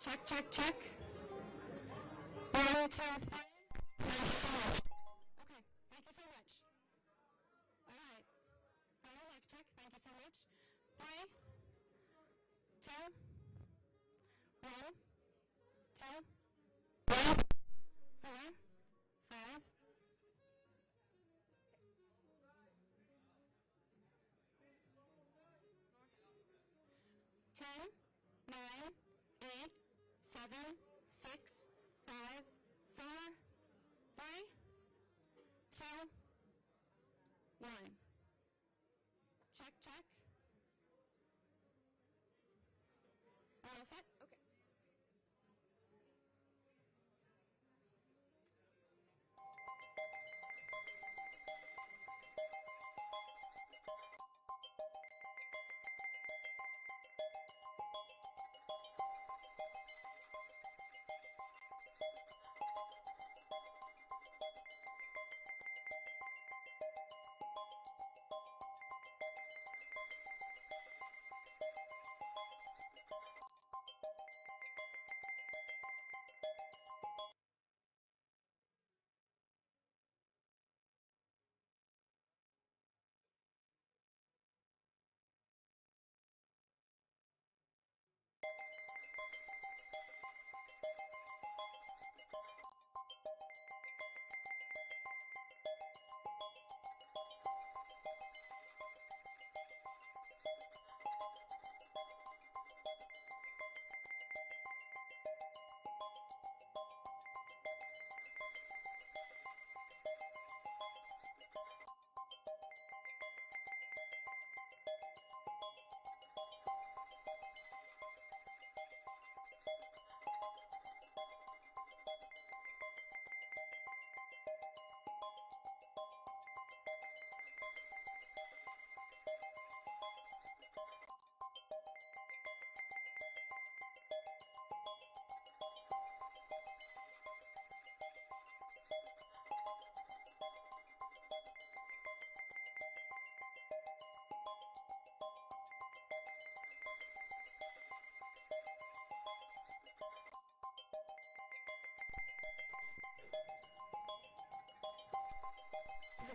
Check, check, check. 1, 2, 3. Okay, thank you so much. All right. Final mic check. Thank you so much. 3, 2, 1, 2, 3, 4, 5. 10, 9, 8, 7, 6, 5, 4, 3, 2, 1. Check, check. All set? Okay.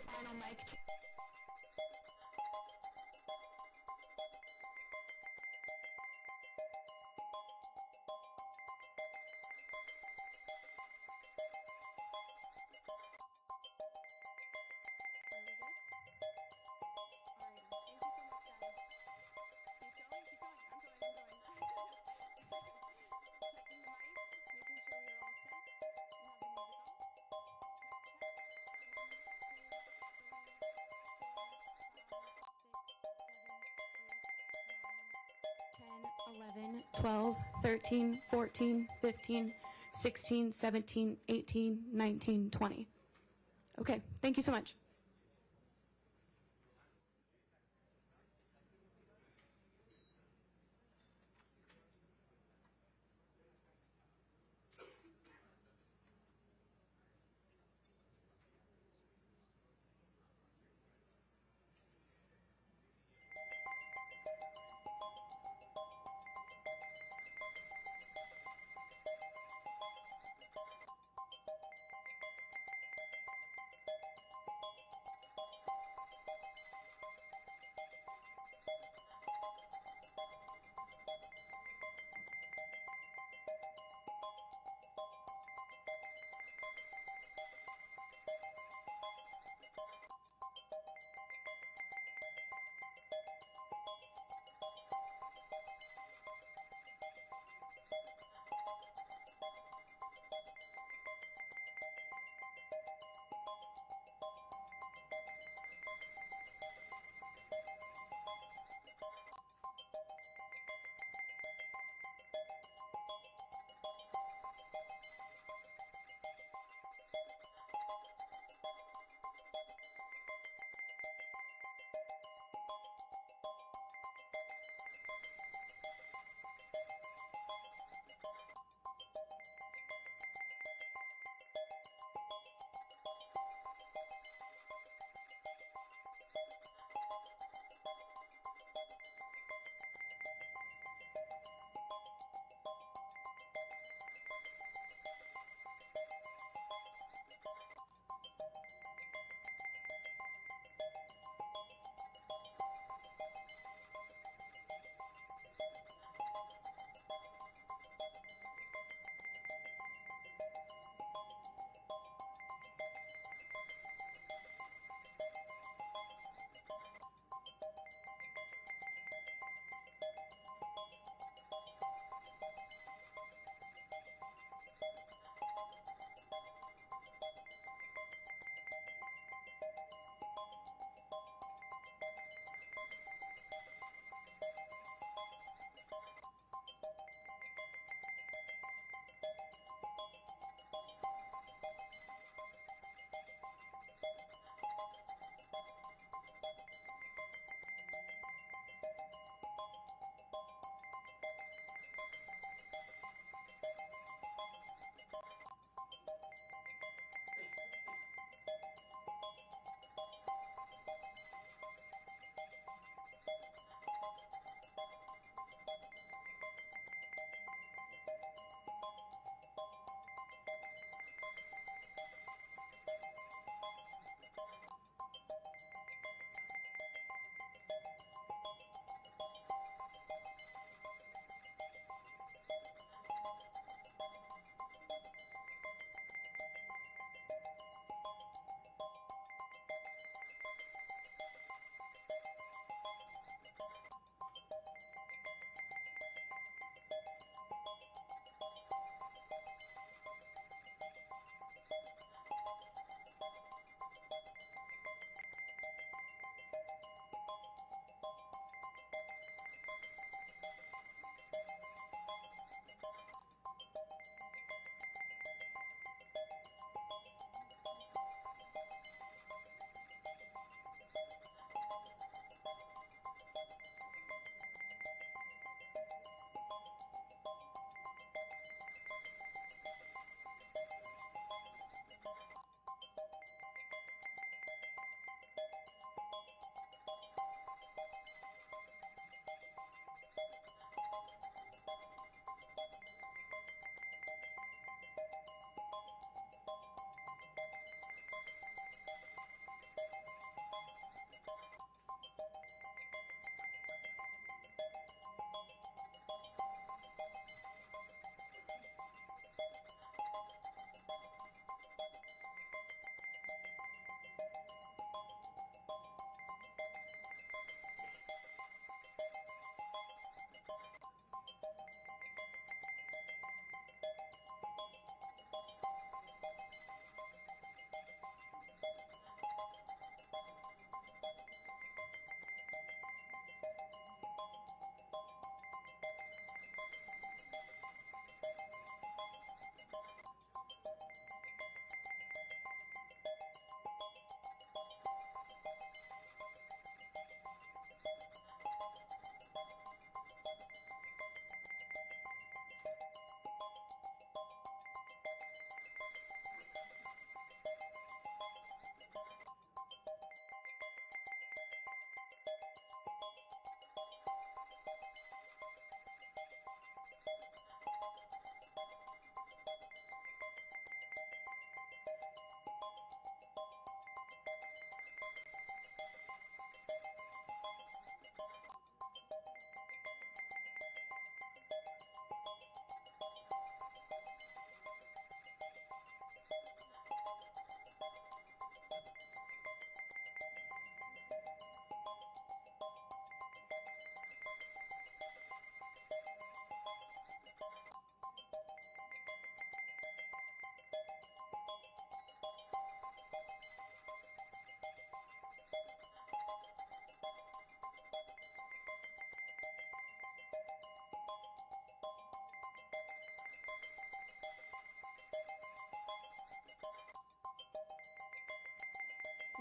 Final mic. Eleven, 12, 13, 14, 15, 16, 17, 18, 19, 20. Okay, thank you so much.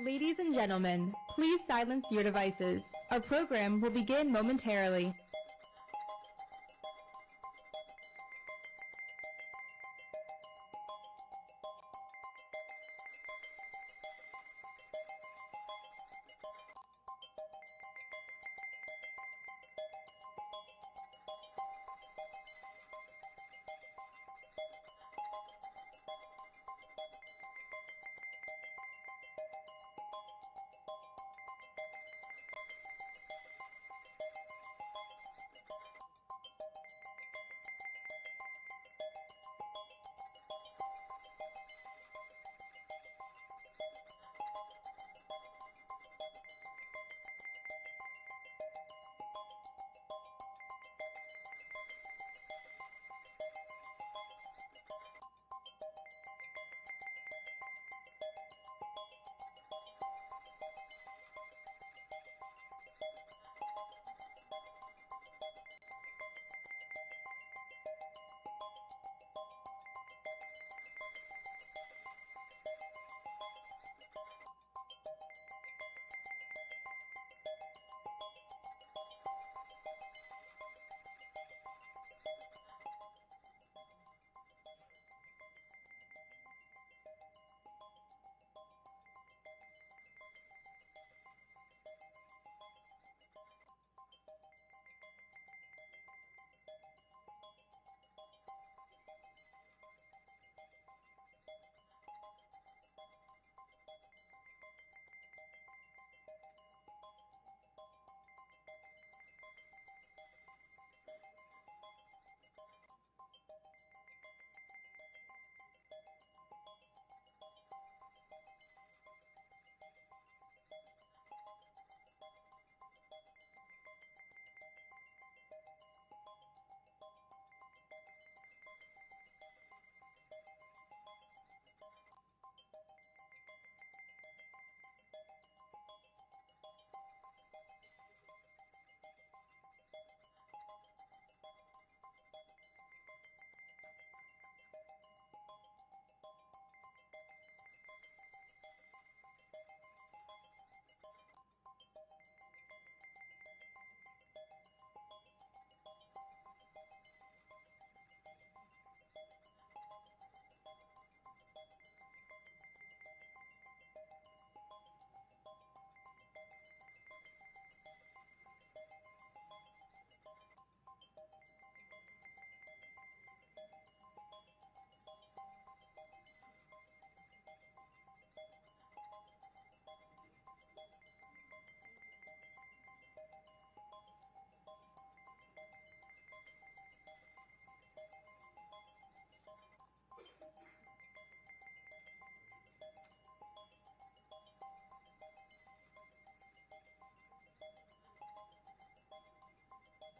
Ladies and gentlemen, please silence your devices. Our program will begin momentarily.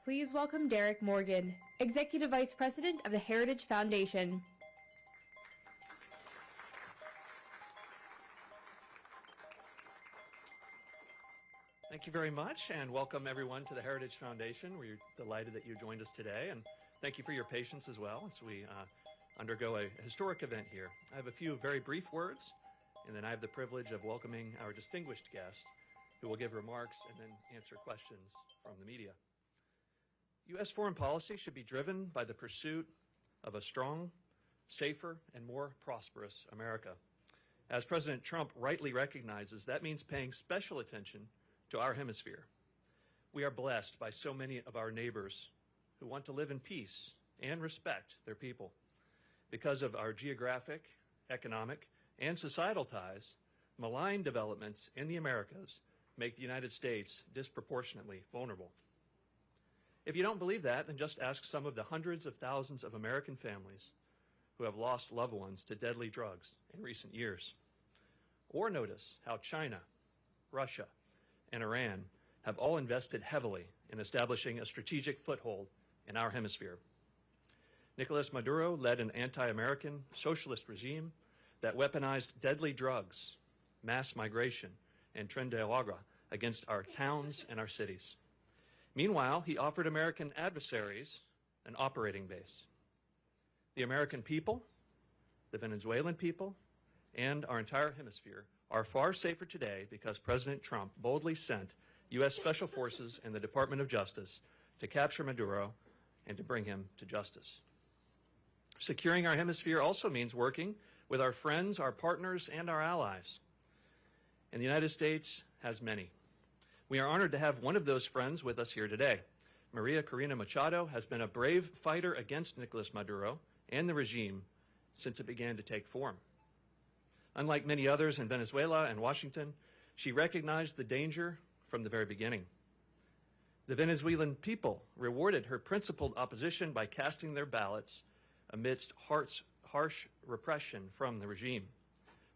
Please welcome Derek Morgan, Executive Vice President of the Heritage Foundation. Thank you very much, and welcome everyone to the Heritage Foundation. We're delighted that you joined us today, and thank you for your patience as well as we undergo a historic event here. I have a few very brief words, and then I have the privilege of welcoming our distinguished guest, who will give remarks and then answer questions from the media. U.S. foreign policy should be driven by the pursuit of a strong, safer, and more prosperous America. As President Trump rightly recognizes, that means paying special attention to our hemisphere. We are blessed by so many of our neighbors who want to live in peace and respect their people. Because of our geographic, economic, and societal ties, malign developments in the Americas make the United States disproportionately vulnerable. If you don't believe that, then just ask some of the hundreds of thousands of American families who have lost loved ones to deadly drugs in recent years. Or notice how China, Russia, and Iran have all invested heavily in establishing a strategic foothold in our hemisphere. Nicolas Maduro led an anti-American socialist regime that weaponized deadly drugs, mass migration, and tren de agua against our towns and our cities. Meanwhile, he offered American adversaries an operating base. The American people, the Venezuelan people, and our entire hemisphere are far safer today because President Trump boldly sent U.S. Special Forces and the Department of Justice to capture Maduro and to bring him to justice. Securing our hemisphere also means working with our friends, our partners, and our allies. And the United States has many. We are honored to have one of those friends with us here today. María Corina Machado has been a brave fighter against Nicolas Maduro and the regime since it began to take form. Unlike many others in Venezuela and Washington, she recognized the danger from the very beginning. The Venezuelan people rewarded her principled opposition by casting their ballots amidst harsh repression from the regime.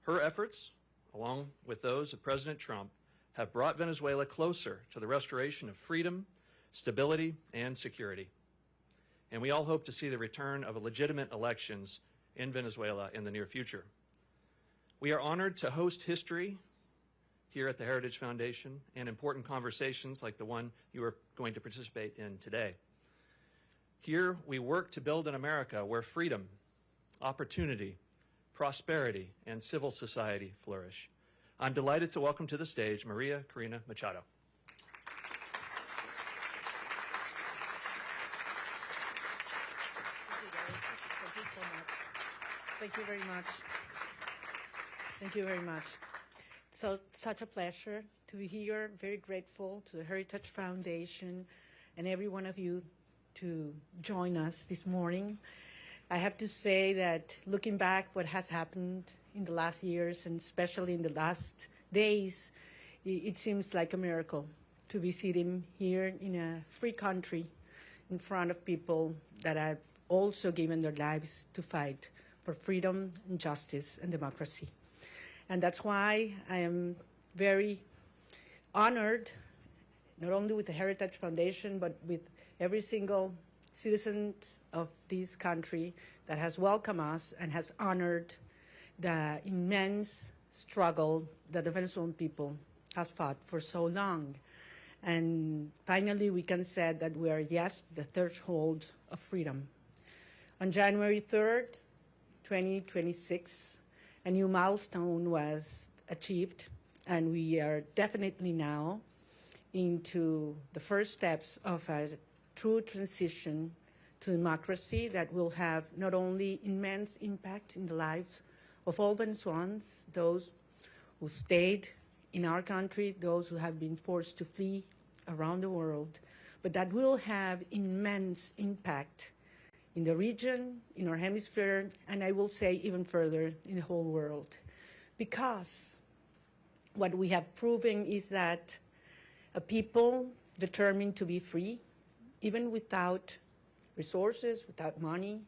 Her efforts, along with those of President Trump, have brought Venezuela closer to the restoration of freedom, stability, and security. And we all hope to see the return of legitimate elections in Venezuela in the near future. We are honored to host history here at the Heritage Foundation and important conversations like the one you are going to participate in today. Here, we work to build an America where freedom, opportunity, prosperity, and civil society flourish. I'm delighted to welcome to the stage María Corina Machado. Thank you very much. Thank you very much. So, such a pleasure to be here. Very grateful to the Heritage Foundation and every one of you to join us this morning. I have to say that looking back what has happened in the last years and especially in the last days, it seems like a miracle to be sitting here in a free country in front of people that have also given their lives to fight for freedom and justice and democracy. And that's why I am very honored, not only with the Heritage Foundation, but with every single citizen of this country that has welcomed us and has honored the immense struggle that the Venezuelan people has fought for so long. And finally, we can say that we are, yes, the threshold of freedom. On January 3rd, 2026, a new milestone was achieved, and we are definitely now into the first steps of a true transition to democracy that will have not only immense impact in the lives of all Venezuelans, those who stayed in our country, those who have been forced to flee around the world, but that will have immense impact in the region, in our hemisphere, and I will say even further in the whole world. Because what we have proven is that a people determined to be free, even without resources, without money,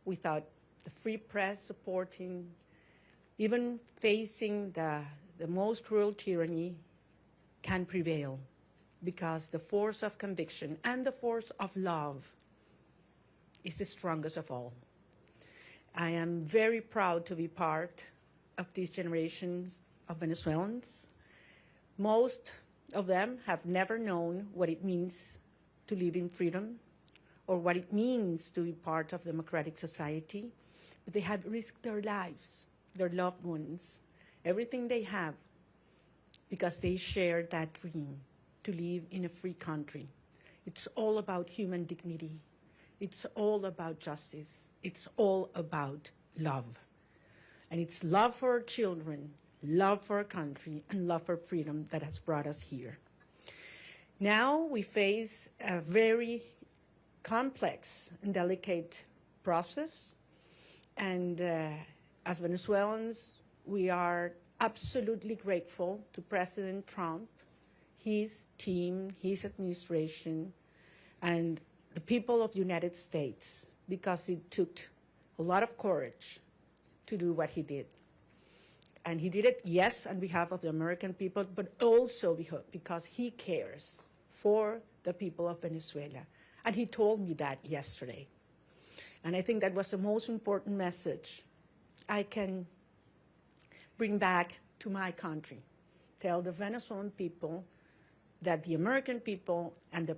without the free press supporting, even facing the most cruel tyranny, can prevail, because the force of conviction and the force of love is the strongest of all. I am very proud to be part of these generations of Venezuelans. Most of them have never known what it means to live in freedom or what it means to be part of democratic society, but they have risked their lives, their loved ones, everything they have, because they share that dream to live in a free country. It's all about human dignity. It's all about justice. It's all about love. And it's love for our children, love for our country, and love for freedom that has brought us here. Now we face a very complex and delicate process. And as Venezuelans, we are absolutely grateful to President Trump, his team, his administration, and the people of the United States, because it took a lot of courage to do what he did. And he did it, yes, on behalf of the American people, but also because he cares for the people of Venezuela. And he told me that yesterday. And I think that was the most important message I can bring back to my country. Tell the Venezuelan people that the American people and the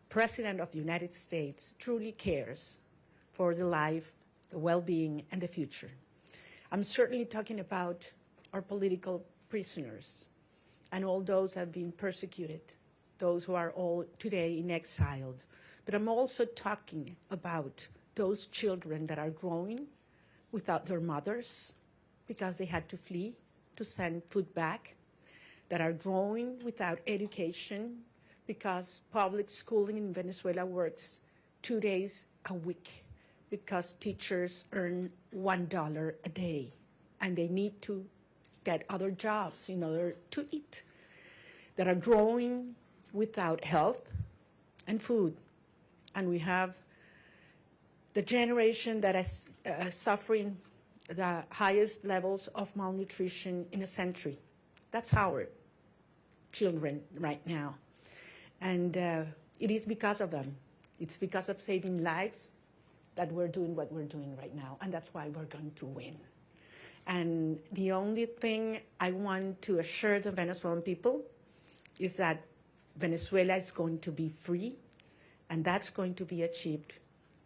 President of the United States truly cares for the life, the well-being, and the future. I'm certainly talking about our political prisoners and all those who have been persecuted, those who are all today in exile. But I'm also talking about those children that are growing without their mothers because they had to flee to send food back, that are growing without education because public schooling in Venezuela works 2 days a week because teachers earn $1 a day and they need to get other jobs in order to eat, that are growing without health and food. And we have the generation that is suffering the highest levels of malnutrition in a century. That's our children right now. And it is because of them. It's because of saving lives that we're doing what we're doing right now. And that's why we're going to win. And the only thing I want to assure the Venezuelan people is that Venezuela is going to be free, and that's going to be achieved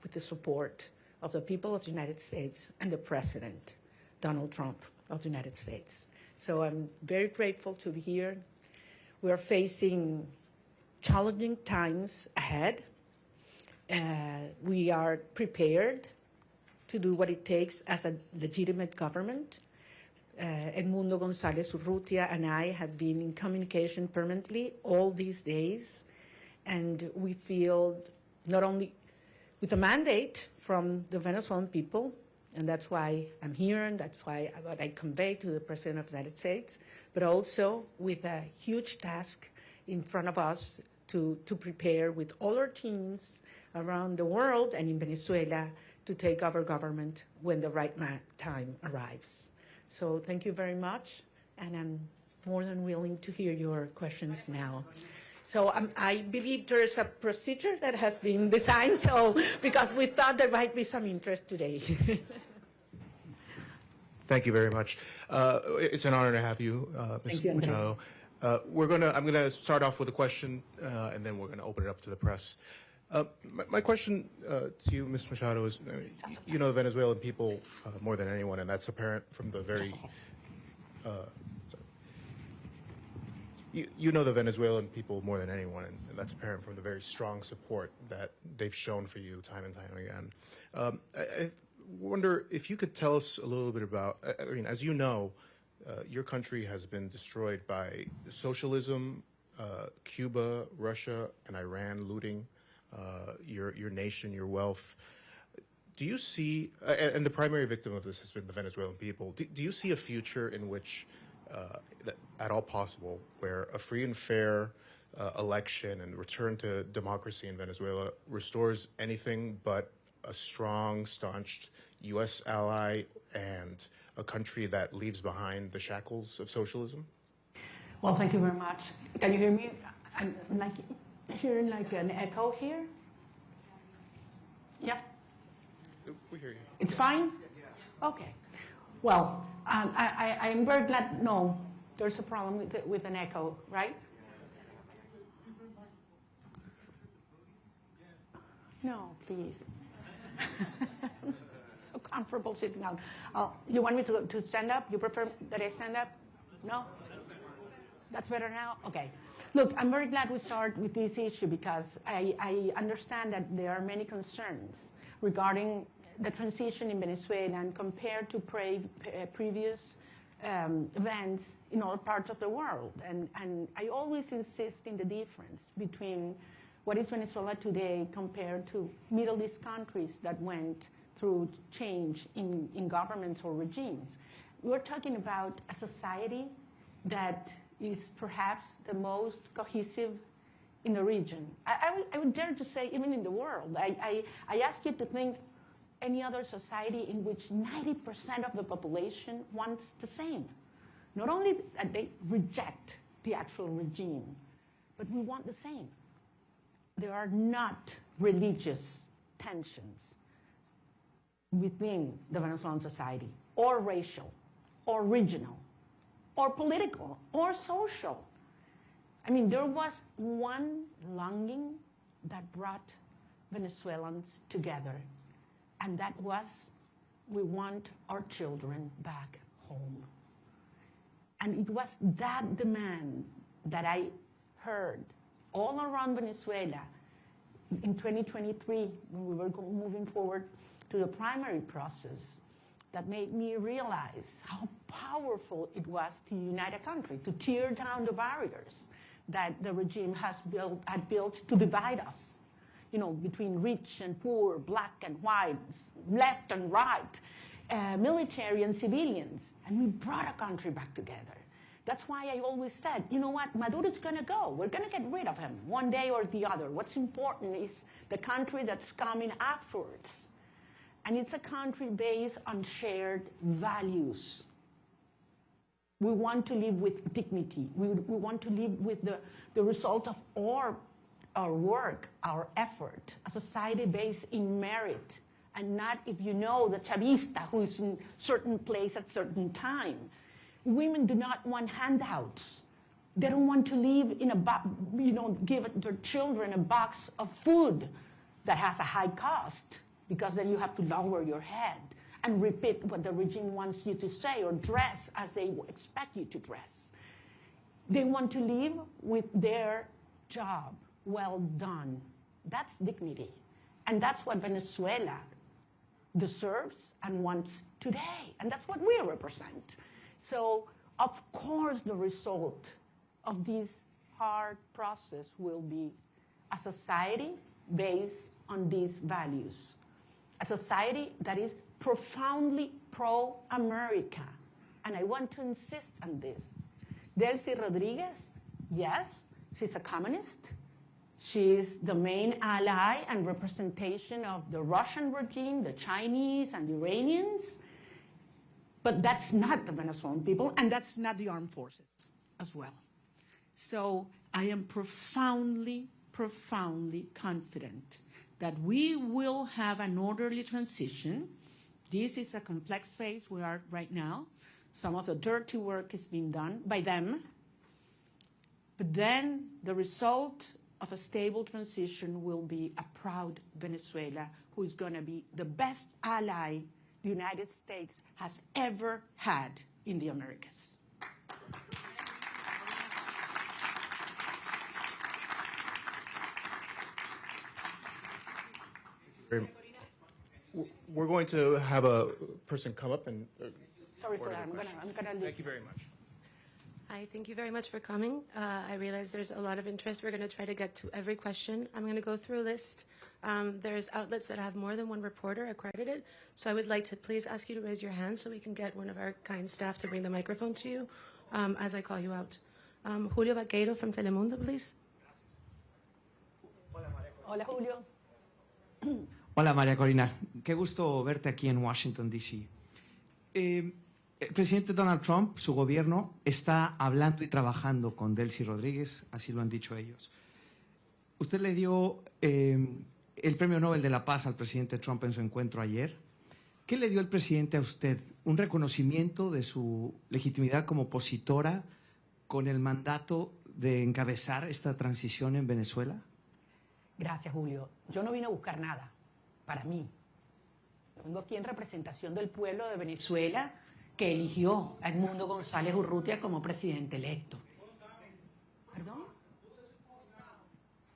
with the support of the people of the United States and the President, Donald Trump of the United States. So I'm very grateful to be here. We're facing challenging times ahead. We are prepared to do what it takes as a legitimate government. Edmundo González Urrutia and I have been in communication permanently all these days, and we feel not only with a mandate from the Venezuelan people, and that's why I'm here, and that's why what I convey to the President of the United States, but also with a huge task in front of us to prepare with all our teams around the world and in Venezuela to take over government when the right time arrives. So thank you very much, and I'm more than willing to hear your questions now. So I believe there's a procedure that has been designed, so because we thought there might be some interest today. Thank you very much. It's an honor to have you, Ms. Machado. I'm going to start off with a question, and then we're going to open it up to the press. My question to you, Ms. Machado, is you know the Venezuelan people more than anyone, and that's apparent from the very you know the Venezuelan people more than anyone, and that's apparent from the very strong support that they've shown for you time and time again. I wonder if you could tell us a little bit about, I mean, as you know, your country has been destroyed by socialism, Cuba, Russia, and Iran looting your nation, your wealth. Do you see, and the primary victim of this has been the Venezuelan people, do you see a future in which, at all possible, where a free and fair election and return to democracy in Venezuela restores anything but a strong, staunched U.S. ally and a country that leaves behind the shackles of socialism? Well, thank you very much. Can you hear me? I'm like hearing like an echo here. Yeah? We hear you. It's fine? Okay. Well, I'm very glad, no, there's a problem with an echo, right? No, please. So comfortable sitting down. You want me to stand up? You prefer that I stand up? No? That's better now? Okay. Look, I'm very glad we start with this issue because I understand that there are many concerns regarding the transition in Venezuela and compared to previous events in other parts of the world. And I always insist in the difference between what is Venezuela today compared to Middle East countries that went through change in governments or regimes. We're talking about a society that is perhaps the most cohesive in the region. I would dare to say even in the world. I ask you to think any other society in which 90% of the population wants the same. Not only that they reject the actual regime, but we want the same. There are not religious tensions within the Venezuelan society, or racial, or regional, or political, or social. I mean, there was one longing that brought Venezuelans together, and that was, we want our children back home. And it was that demand that I heard all around Venezuela in 2023, when we were moving forward to the primary process, that made me realize how powerful it was to unite a country, to tear down the barriers that the regime had built to divide us, you know, between rich and poor, black and white, left and right, military and civilians. And we brought a country back together. That's why I always said, you know what, Maduro's going to go. We're going to get rid of him one day or the other. What's important is the country that's coming afterwards. And it's a country based on shared values. We want to live with dignity. We want to live with the result of our work, our effort, a society based in merit, and not if you know the chavista who is in certain place at certain time. Women do not want handouts. They don't want to live in give their children a box of food that has a high cost, because then you have to lower your head and repeat what the regime wants you to say or dress as they expect you to dress. They want to live with their job well done. That's dignity. And that's what Venezuela deserves and wants today. And that's what we represent. So, of course, the result of this hard process will be a society based on these values. A society that is profoundly pro-America. And I want to insist on this. Delcy Rodriguez, yes, she's a communist. She's the main ally and representation of the Russian regime, the Chinese and the Iranians. But that's not the Venezuelan people, and that's not the armed forces as well. So I am profoundly, profoundly confident that we will have an orderly transition. This is a complex phase we are right now. Some of the dirty work is being done by them. But then the result of a stable transition will be a proud Venezuela who is going to be the best ally the United States has ever had in the Americas. We're going to have a person come up and. Sorry for that. I'm gonna leave. Thank you very much. Hi, thank you very much for coming. I realize there's a lot of interest. We're going to try to get to every question. I'm going to go through a list. There's outlets that have more than one reporter accredited, so I would like to please ask you to raise your hand so we can get one of our kind staff to bring the microphone to you as I call you out. Julio Vaqueiro from Telemundo, please. Hola, Julio. Hola, María Corina. Qué gusto verte aquí en Washington, D.C. El presidente Donald Trump, su gobierno, está hablando y trabajando con Delcy Rodríguez, así lo han dicho ellos. Usted le dio el Premio Nobel de la Paz al presidente Trump en su encuentro ayer. ¿Qué le dio el presidente a usted? ¿Un reconocimiento de su legitimidad como opositora con el mandato de encabezar esta transición en Venezuela? Gracias, Julio. Yo no vine a buscar nada para mí. Vengo aquí en representación del pueblo de Venezuela, que eligió a Edmundo González Urrutia como presidente electo. ¿Perdón?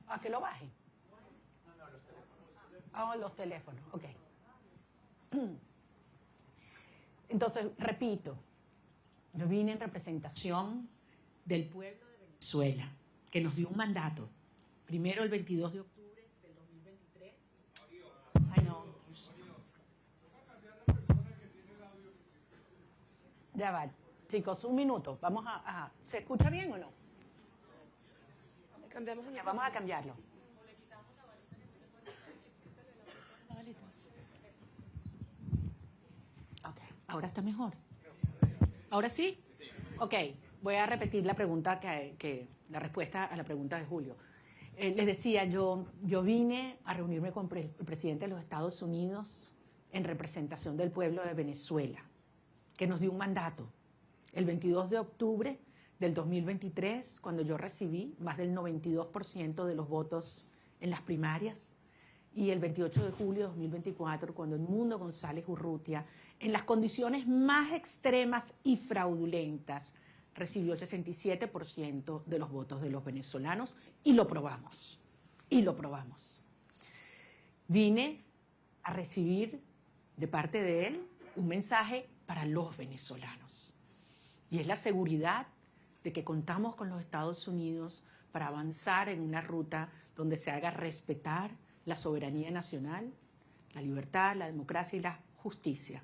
¿A que lo baje? Ah, los teléfonos, ok. Entonces, repito, yo vine en representación del pueblo de Venezuela, que nos dio un mandato. Primero el 22 de octubre del 2023. Ay, no. Ya va, chicos, un minuto. Vamos a ¿se escucha bien o no? Ya, vamos a cambiarlo. Ok, ahora está mejor. ¿Ahora sí? Ok, voy a repetir la pregunta la respuesta a la pregunta de Julio. Les decía, yo vine a reunirme con el presidente de los Estados Unidos en representación del pueblo de Venezuela, que nos dio un mandato. El 22 de octubre del 2023, cuando yo recibí más del 92% de los votos en las primarias, y el 28 de julio de 2024, cuando Edmundo González Urrutia, en las condiciones más extremas y fraudulentas, recibió el 67% de los votos de los venezolanos y lo probamos. Y lo probamos. Vine a recibir de parte de él un mensaje para los venezolanos. Y es la seguridad de que contamos con los Estados Unidos para avanzar en una ruta donde se haga respetar la soberanía nacional, la libertad, la democracia y la justicia.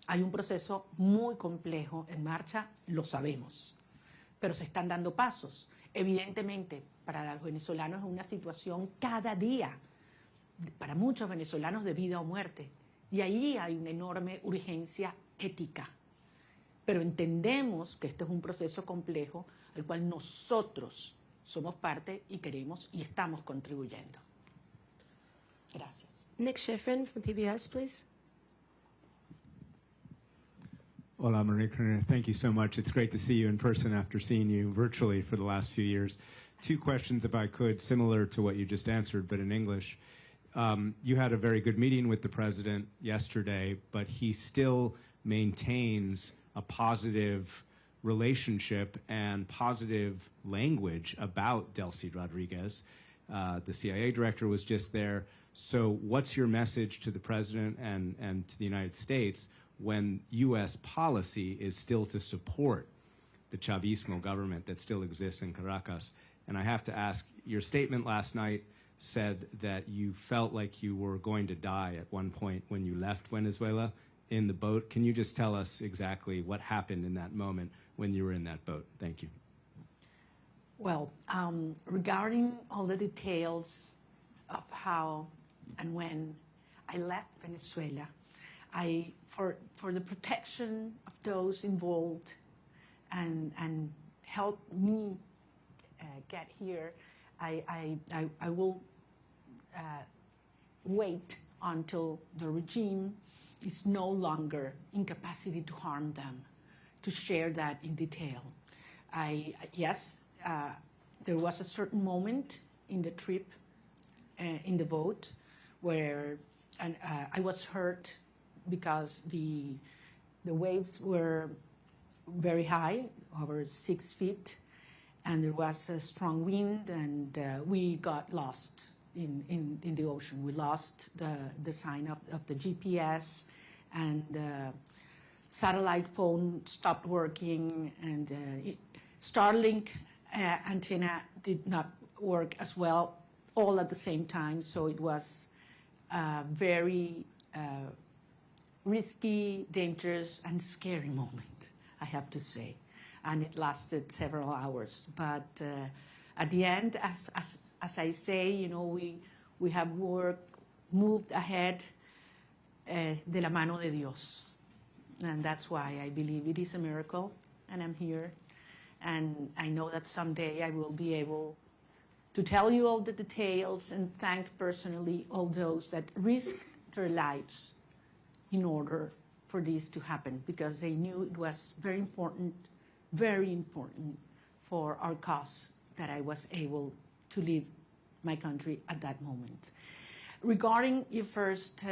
Hay un proceso muy complejo en marcha, lo sabemos, pero se están dando pasos. Evidentemente, para los venezolanos es una situación cada día, para muchos venezolanos de vida o muerte, y ahí hay una enorme urgencia ética. Pero entendemos que este es un proceso complejo al cual nosotros somos parte y queremos y estamos contribuyendo. Gracias. Nick Schifrin from PBS, please. Hola, María Corina. Thank you so much. It's great to see you in person after seeing you virtually for the last few years. Two questions, if I could, similar to what you just answered, but in English. You had a very good meeting with the president yesterday, but he still maintains a positive relationship and positive language about Delcy Rodriguez. The CIA director was just there. So what's your message to the president and to the United States when U.S. policy is still to support the chavismo government that still exists in Caracas? And I have to ask, your statement last night said that you felt like you were going to die at one point when you left Venezuela in the boat. Can you just tell us exactly what happened in that moment when you were in that boat? Thank you. Well, regarding all the details of how and when I left Venezuela, for the protection of those involved and help me get here, I will wait until the regime is no longer in capacity to harm them, to share that in detail. Yes, there was a certain moment in the trip, in the boat, where I was hurt because the waves were very high, over 6 feet, and there was a strong wind, and we got lost in the ocean. We lost the sign of the GPS, and the satellite phone stopped working, and Starlink antenna did not work as well, all at the same time. So it was a very risky, dangerous, and scary moment, I have to say. And it lasted several hours. But at the end, as I say, you know, we have moved ahead de la mano de Dios. And that's why I believe it is a miracle, and I'm here. And I know that someday I will be able to tell you all the details and thank personally all those that risked their lives in order for this to happen, because they knew it was very important for our cause that I was able to leave my country at that moment. Regarding your first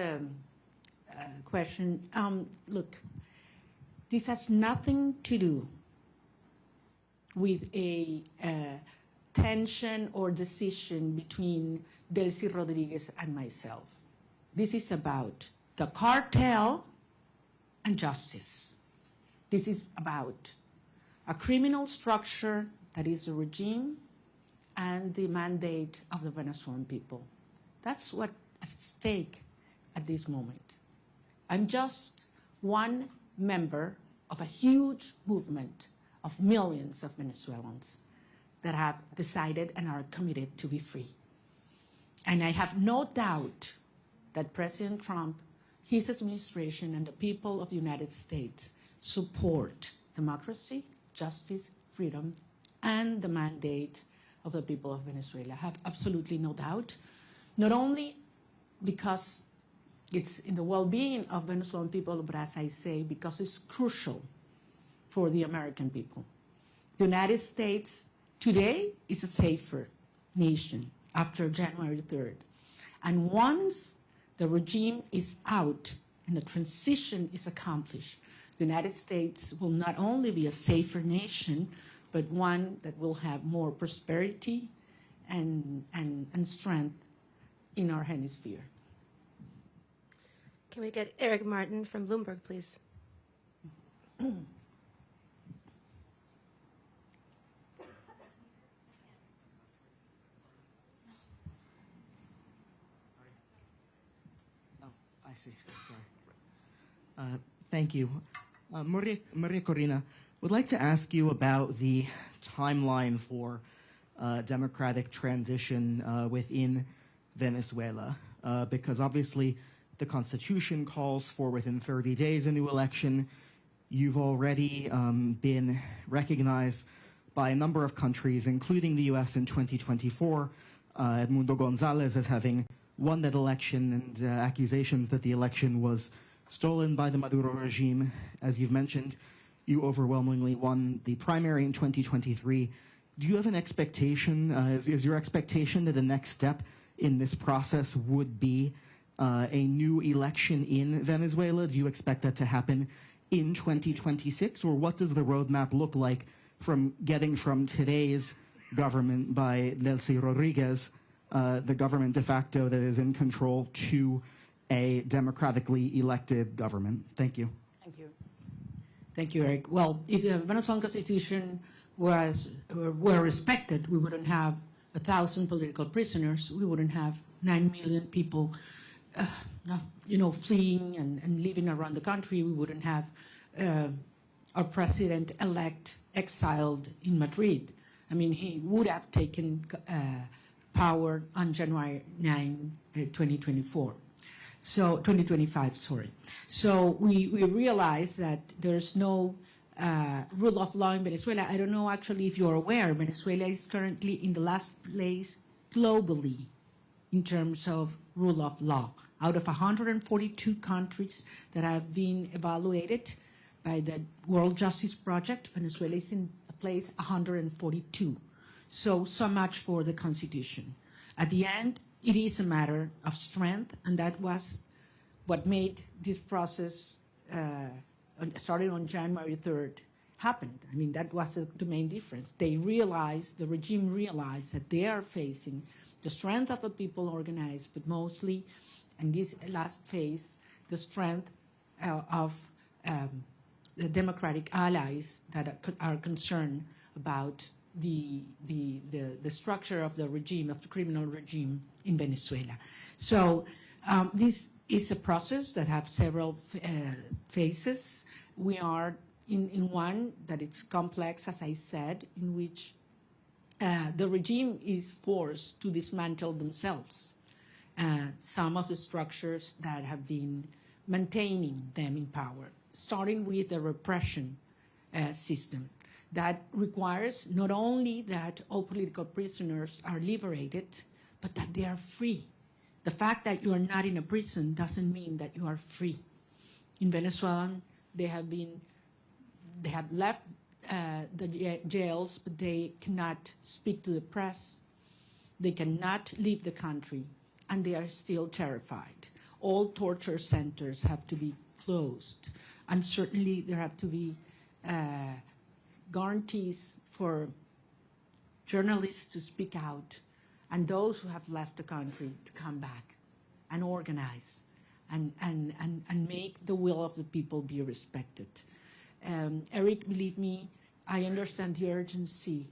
question, look, this has nothing to do with a tension or decision between Delcy Rodriguez and myself. This is about the cartel and justice. This is about a criminal structure that is the regime and the mandate of the Venezuelan people. That's what's at stake at this moment. I'm just one member of a huge movement of millions of Venezuelans that have decided and are committed to be free. And I have no doubt that President Trump, his administration, and the people of the United States support democracy, justice, freedom, and the mandate of the people of Venezuela. I have absolutely no doubt, not only because it's in the well-being of Venezuelan people, but as I say, because it's crucial for the American people. The United States today is a safer nation after January 3rd. And once the regime is out and the transition is accomplished, the United States will not only be a safer nation, but one that will have more prosperity and strength in our hemisphere. Can we get Eric Martin from Bloomberg, please? I see. Sorry. Thank you. Maria Corina, would like to ask you about the timeline for democratic transition within Venezuela, because obviously the Constitution calls for within 30 days a new election. You've already been recognized by a number of countries, including the U.S. in 2024, Edmundo Gonzalez as having won that election, and accusations that the election was stolen by the Maduro regime. As you've mentioned, you overwhelmingly won the primary in 2023. Do you have an expectation, is your expectation that the next step in this process would be a new election in Venezuela? Do you expect that to happen in 2026? Or what does the roadmap look like from getting from today's government by Delcy Rodriguez, the government de facto that is in control, to a democratically elected government? Thank you. Thank you. Thank you, Eric. Well, if the Venezuelan Constitution were respected, we wouldn't have 1,000 political prisoners. We wouldn't have 9 million people, fleeing and living around the country. We wouldn't have our president-elect exiled in Madrid. I mean, he would have taken power on January 9, 2024. So 2025, sorry. So we realize that there's no rule of law in Venezuela. I don't know actually if you're aware, Venezuela is currently in the last place globally in terms of rule of law. Out of 142 countries that have been evaluated by the World Justice Project, Venezuela is in place 142. So much for the Constitution. At the end, it is a matter of strength, and that was what made this process, started on January 3rd, happened. I mean, that was the main difference. They realized, the regime realized that they are facing the strength of the people organized, but mostly, in this last phase, the strength of the democratic allies that are concerned about the structure of the regime, of the criminal regime in Venezuela. So this is a process that has several phases. We are in one that it's complex, as I said, in which the regime is forced to dismantle themselves some of the structures that have been maintaining them in power, starting with the repression system. That requires not only that all political prisoners are liberated, but that they are free. The fact that you are not in a prison doesn't mean that you are free. In Venezuela, they have left the jails, but they cannot speak to the press. They cannot leave the country, and they are still terrified. All torture centers have to be closed, and certainly there have to be guarantees for journalists to speak out, and those who have left the country to come back and organize and make the will of the people be respected. Eric, believe me, I understand the urgency.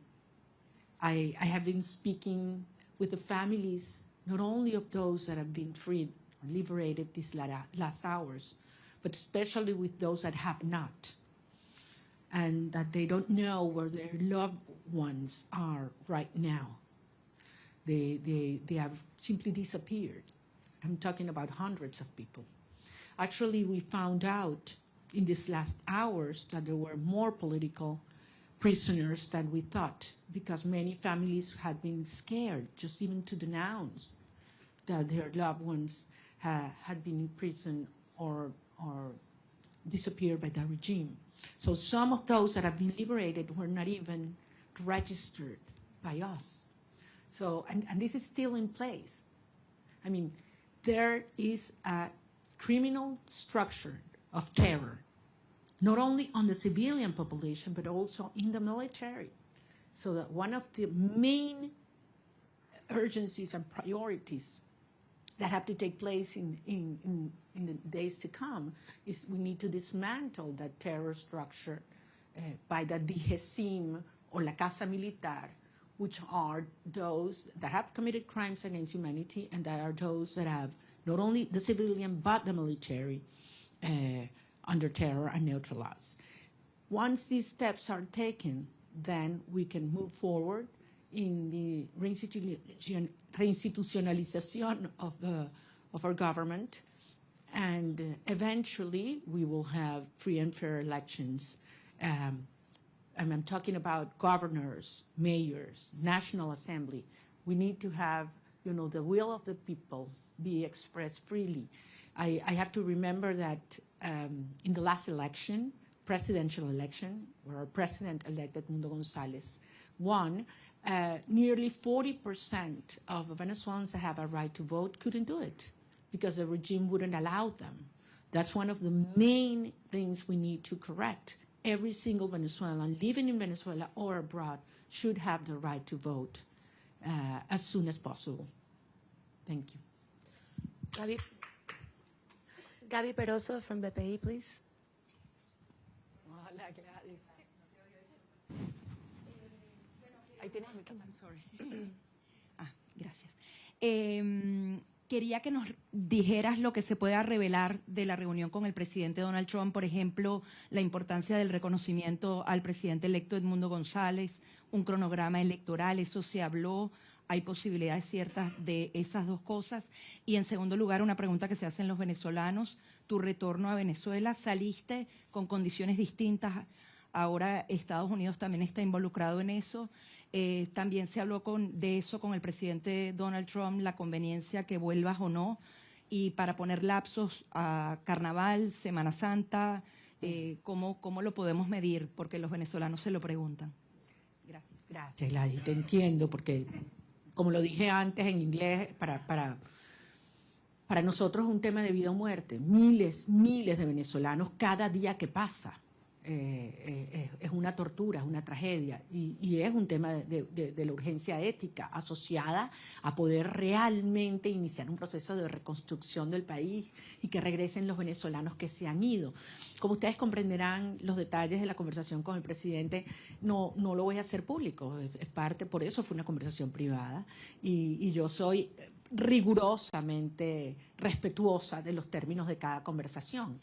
I have been speaking with the families, not only of those that have been freed or liberated these last hours, but especially with those that have not, and that they don't know where their loved ones are right now. They have simply disappeared. I'm talking about hundreds of people. Actually, we found out in these last hours that there were more political prisoners than we thought, because many families had been scared just even to denounce that their loved ones had been in prison or disappeared by the regime. So some of those that have been liberated were not even registered by us. So, and this is still in place. I mean, there is a criminal structure of terror not only on the civilian population, but also in the military. So that one of the main urgencies and priorities that have to take place in the days to come is we need to dismantle that terror structure by the DGCIM or la Casa Militar, which are those that have committed crimes against humanity and that are those that have not only the civilian but the military under terror and neutralized. Once these steps are taken, then we can move forward in the reinstitutionalization of our government, and eventually we will have free and fair elections. And I'm talking about governors, mayors, National Assembly. We need to have, the will of the people be expressed freely. I have to remember that in the last election, presidential election, where our president-elect Edmundo González won, nearly 40% of Venezuelans that have a right to vote couldn't do it because the regime wouldn't allow them. That's one of the main things we need to correct. Every single Venezuelan living in Venezuela or abroad should have the right to vote as soon as possible. Thank you. Gaby Peroso from BPI, please. Hola, Gladys. Gracias. Quería que nos dijeras lo que se pueda revelar de la reunión con el presidente Donald Trump, por ejemplo, la importancia del reconocimiento al presidente electo Edmundo González, un cronograma electoral, eso se habló, hay posibilidades ciertas de esas dos cosas. Y en segundo lugar, una pregunta que se hacen los venezolanos, tu retorno a Venezuela, saliste con condiciones distintas, ahora Estados Unidos también está involucrado en eso. También se habló de eso con el presidente Donald Trump, la conveniencia que vuelvas o no, y para poner lapsos a Carnaval, Semana Santa, ¿cómo lo podemos medir? Porque los venezolanos se lo preguntan. Gracias. Gracias, Gladys, te entiendo, porque como lo dije antes en inglés, para nosotros es un tema de vida o muerte. Miles de venezolanos cada día que pasa. Es una tortura, es una tragedia y es un tema de la urgencia ética asociada a poder realmente iniciar un proceso de reconstrucción del país y que regresen los venezolanos que se han ido. Como ustedes comprenderán, los detalles de la conversación con el presidente no lo voy a hacer público, es parte, por eso fue una conversación privada y yo soy rigurosamente respetuosa de los términos de cada conversación.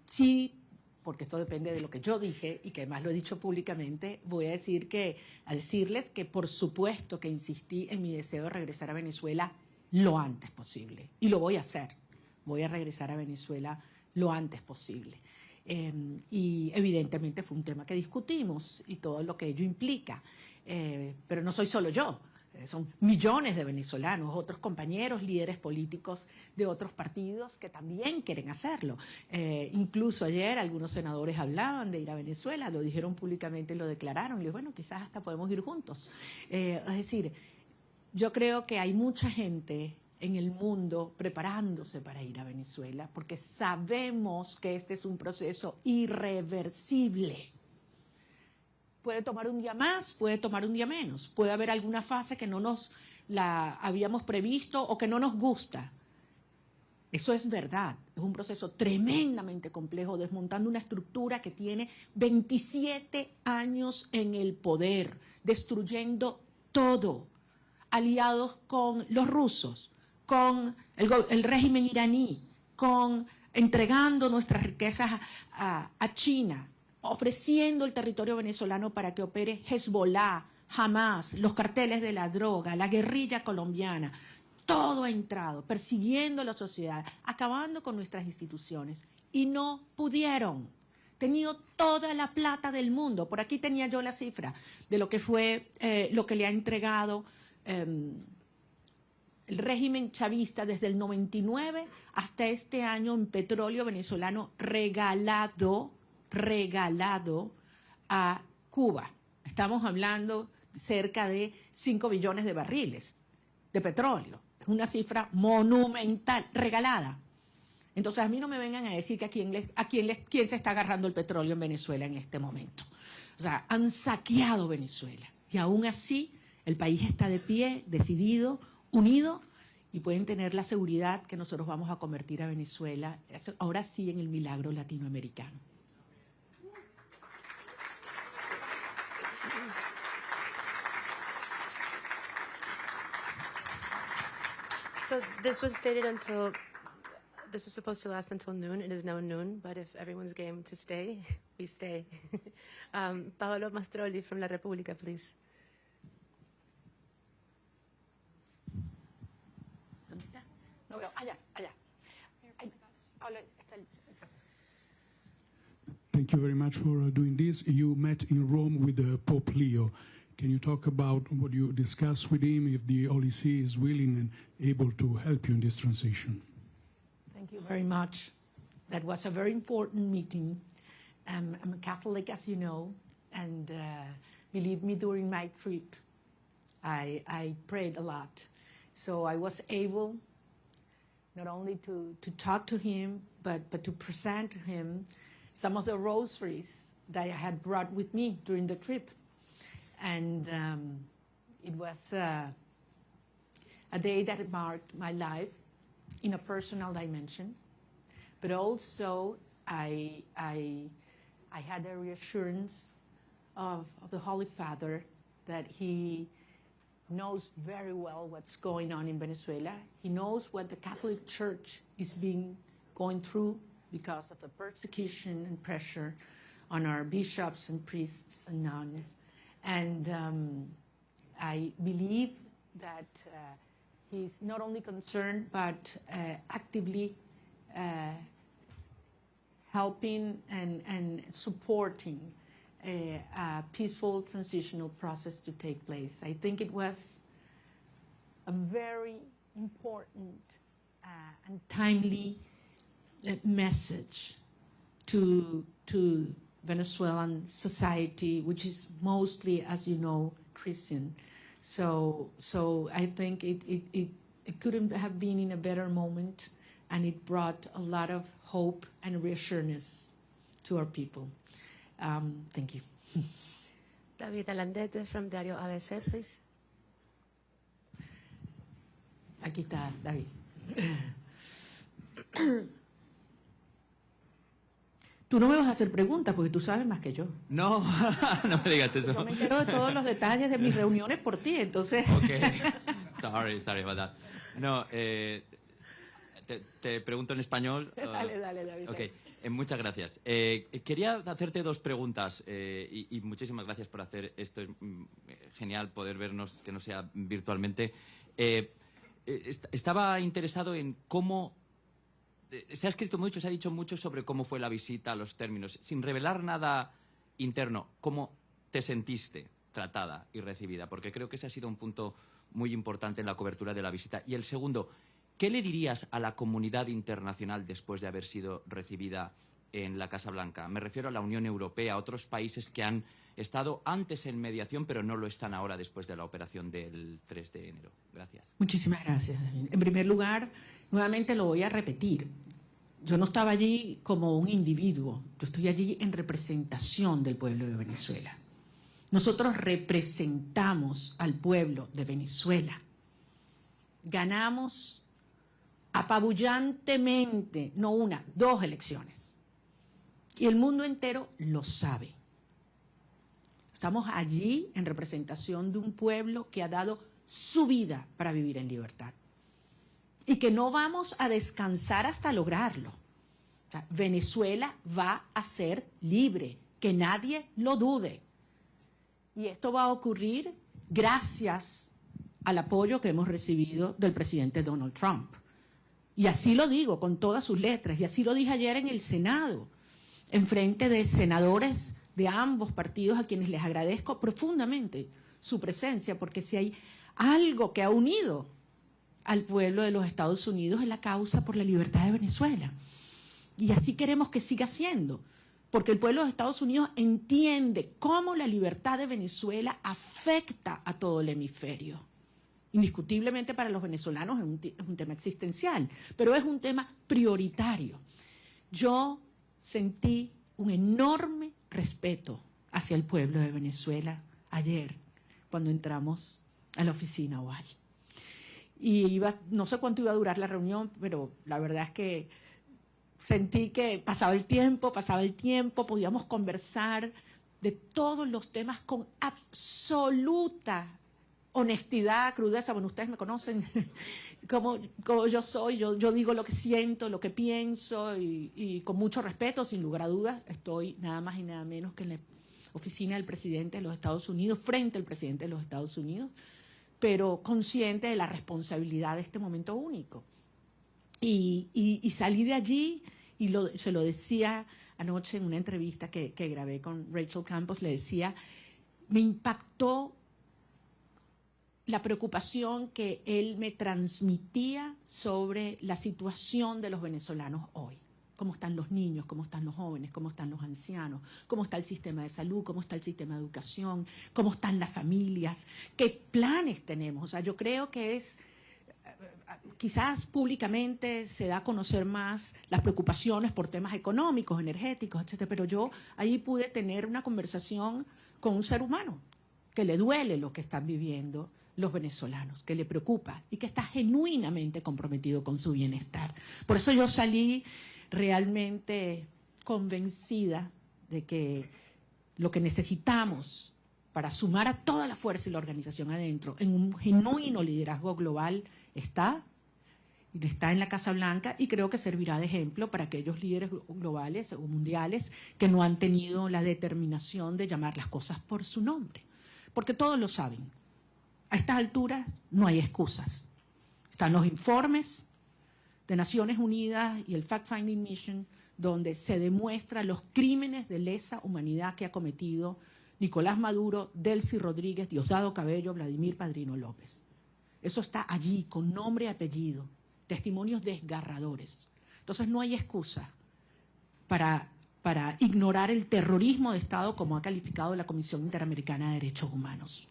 Sí, porque esto depende de lo que yo dije y que además lo he dicho públicamente, voy a decirles que por supuesto que insistí en mi deseo de regresar a Venezuela lo antes posible. Y lo voy a hacer. Voy a regresar a Venezuela lo antes posible. Y evidentemente fue un tema que discutimos y todo lo que ello implica. Pero no soy solo yo. Son millones de venezolanos, otros compañeros, líderes políticos de otros partidos que también quieren hacerlo. Incluso ayer algunos senadores hablaban de ir a Venezuela, lo dijeron públicamente y lo declararon. Y les bueno, quizás hasta podemos ir juntos. Es decir, yo creo que hay mucha gente en el mundo preparándose para ir a Venezuela porque sabemos que este es un proceso irreversible. Puede tomar un día más, puede tomar un día menos. Puede haber alguna fase que no nos la habíamos previsto o que no nos gusta. Eso es verdad. Es un proceso tremendamente complejo, desmontando una estructura que tiene 27 años en el poder, destruyendo todo, aliados con los rusos, con el régimen iraní, entregando nuestras riquezas a China, ofreciendo el territorio venezolano para que opere Hezbollah, Hamas, los carteles de la droga, la guerrilla colombiana. Todo ha entrado, persiguiendo a la sociedad, acabando con nuestras instituciones. Y no pudieron. Tenido toda la plata del mundo. Por aquí tenía yo la cifra de lo que fue, lo que le ha entregado el régimen chavista desde el 99 hasta este año en petróleo venezolano regalado a Cuba. Estamos hablando cerca de 5 billones de barriles de petróleo. Es una cifra monumental, regalada. Entonces a mí no me vengan a decir que quién se está agarrando el petróleo en Venezuela en este momento. O sea, han saqueado Venezuela y aún así el país está de pie, decidido, unido, y pueden tener la seguridad que nosotros vamos a convertir a Venezuela, ahora sí, en el milagro latinoamericano. So this was stated until, this was supposed to last until noon. It is now noon, but if everyone's game to stay, we stay. Paolo Mastrolli from La Repubblica, please. ¿Dónde está? No veo. Allá, allá. Thank you very much for doing this. You met in Rome with Pope Leo. Can you talk about what you discussed with him, if the Holy See is willing and able to help you in this transition? Thank you very much. That was a very important meeting. I'm a Catholic, as you know, and believe me, during my trip, I prayed a lot. So I was able not only to talk to him, but to present to him some of the rosaries that I had brought with me during the trip. And it was a day that marked my life in a personal dimension, but also I had a reassurance of the Holy Father that he knows very well what's going on in Venezuela. He knows what the Catholic Church is going through because of the persecution and pressure on our bishops and priests and nuns. And I believe that he's not only concerned, but actively helping and supporting a peaceful transitional process to take place. I think it was a very important and timely message to Venezuelan society, which is mostly, as you know, Christian. So I think it couldn't have been in a better moment, and it brought a lot of hope and reassurance to our people. Thank you. David Alandete from Diario ABC, please. Aquí está David. Tú no me vas a hacer preguntas porque tú sabes más que yo. No, no me digas eso. Yo me entero de todos los detalles de mis reuniones por ti, entonces. Okay. Sorry about that. No, te pregunto en español. Dale, David. Okay. Muchas gracias. Quería hacerte dos preguntas y muchísimas gracias por hacer esto. Es genial poder vernos, que no sea virtualmente. Estaba interesado en cómo... Se ha escrito mucho, se ha dicho mucho sobre cómo fue la visita, los términos. Sin revelar nada interno, ¿cómo te sentiste tratada y recibida? Porque creo que ese ha sido un punto muy importante en la cobertura de la visita. Y el segundo, ¿qué le dirías a la comunidad internacional después de haber sido recibida en la Casa Blanca? Me refiero a la Unión Europea, a otros países que han estado antes en mediación, pero no lo están ahora después de la operación del 3 de enero. Gracias. Muchísimas gracias, David. En primer lugar, nuevamente lo voy a repetir. Yo no estaba allí como un individuo, yo estoy allí en representación del pueblo de Venezuela. Nosotros representamos al pueblo de Venezuela. Ganamos apabullantemente, no una, 2 elecciones. Y el mundo entero lo sabe. Estamos allí en representación de un pueblo que ha dado su vida para vivir en libertad. Y que no vamos a descansar hasta lograrlo. O sea, Venezuela va a ser libre, que nadie lo dude. Y esto va a ocurrir gracias al apoyo que hemos recibido del presidente Donald Trump. Y así lo digo con todas sus letras, y así lo dije ayer en el Senado, en frente de senadores de ambos partidos a quienes les agradezco profundamente su presencia, porque si hay algo que ha unido al pueblo de los Estados Unidos es la causa por la libertad de Venezuela. Y así queremos que siga siendo, porque el pueblo de Estados Unidos entiende cómo la libertad de Venezuela afecta a todo el hemisferio. indiscutiblemente para los venezolanos es un tema existencial, pero es un tema prioritario. Yo sentí un enorme respeto hacia el pueblo de Venezuela ayer, cuando entramos a la oficina oval. Y no sé cuánto iba a durar la reunión, pero la verdad es que sentí que pasaba el tiempo, podíamos conversar de todos los temas con absoluta honestidad, crudeza. Bueno, ustedes me conocen como yo soy, yo digo lo que siento, lo que pienso y con mucho respeto, sin lugar a dudas. Estoy nada más y nada menos que en la oficina del presidente de los Estados Unidos, frente al presidente de los Estados Unidos, pero consciente de la responsabilidad de este momento único. Y salí de allí y se lo decía anoche en una entrevista que grabé con Rachel Campos, le decía, me impactó la preocupación que él me transmitía sobre la situación de los venezolanos hoy. Cómo están los niños, cómo están los jóvenes, cómo están los ancianos, cómo está el sistema de salud, cómo está el sistema de educación, cómo están las familias, qué planes tenemos. O sea, yo creo que quizás públicamente se da a conocer más las preocupaciones por temas económicos, energéticos, etcétera, pero yo ahí pude tener una conversación con un ser humano que le duele lo que están viviendo los venezolanos, que le preocupa y que está genuinamente comprometido con su bienestar. Por eso yo salí realmente convencida de que lo que necesitamos para sumar a toda la fuerza y la organización adentro en un genuino liderazgo global está en la Casa Blanca, y creo que servirá de ejemplo para aquellos líderes globales o mundiales que no han tenido la determinación de llamar las cosas por su nombre, porque todos lo saben. A estas alturas no hay excusas. Están los informes de Naciones Unidas y el Fact-Finding Mission, donde se demuestran los crímenes de lesa humanidad que ha cometido Nicolás Maduro, Delcy Rodríguez, Diosdado Cabello, Vladimir Padrino López. Eso está allí, con nombre y apellido, testimonios desgarradores. Entonces no hay excusa para ignorar el terrorismo de Estado como ha calificado la Comisión Interamericana de Derechos Humanos.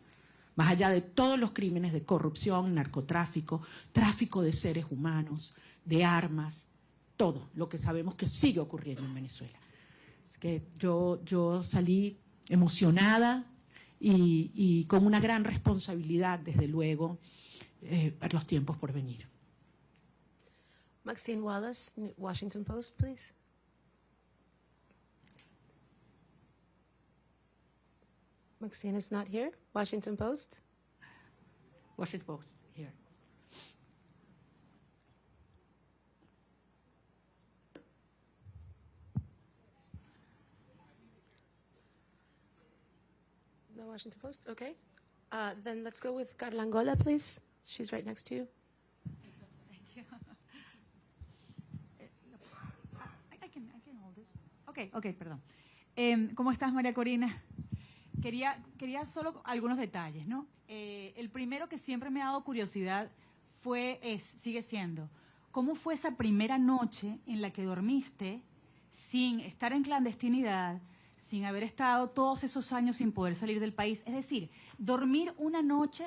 Más allá de todos los crímenes de corrupción, narcotráfico, tráfico de seres humanos, de armas, todo lo que sabemos que sigue ocurriendo en Venezuela. Es que yo salí emocionada y con una gran responsabilidad, desde luego, para los tiempos por venir. Maxine Wallace, Washington Post, please. Maxine is not here. Washington Post. Washington Post, here. No Washington Post? Okay. Then let's go with Carla Angola, please. She's right next to you. Thank you. I can hold it. Okay, perdón. ¿Cómo estás, María Corina? Quería solo algunos detalles, ¿no? El primero que siempre me ha dado curiosidad sigue siendo, ¿cómo fue esa primera noche en la que dormiste sin estar en clandestinidad, sin haber estado todos esos años sin poder salir del país? Es decir, dormir una noche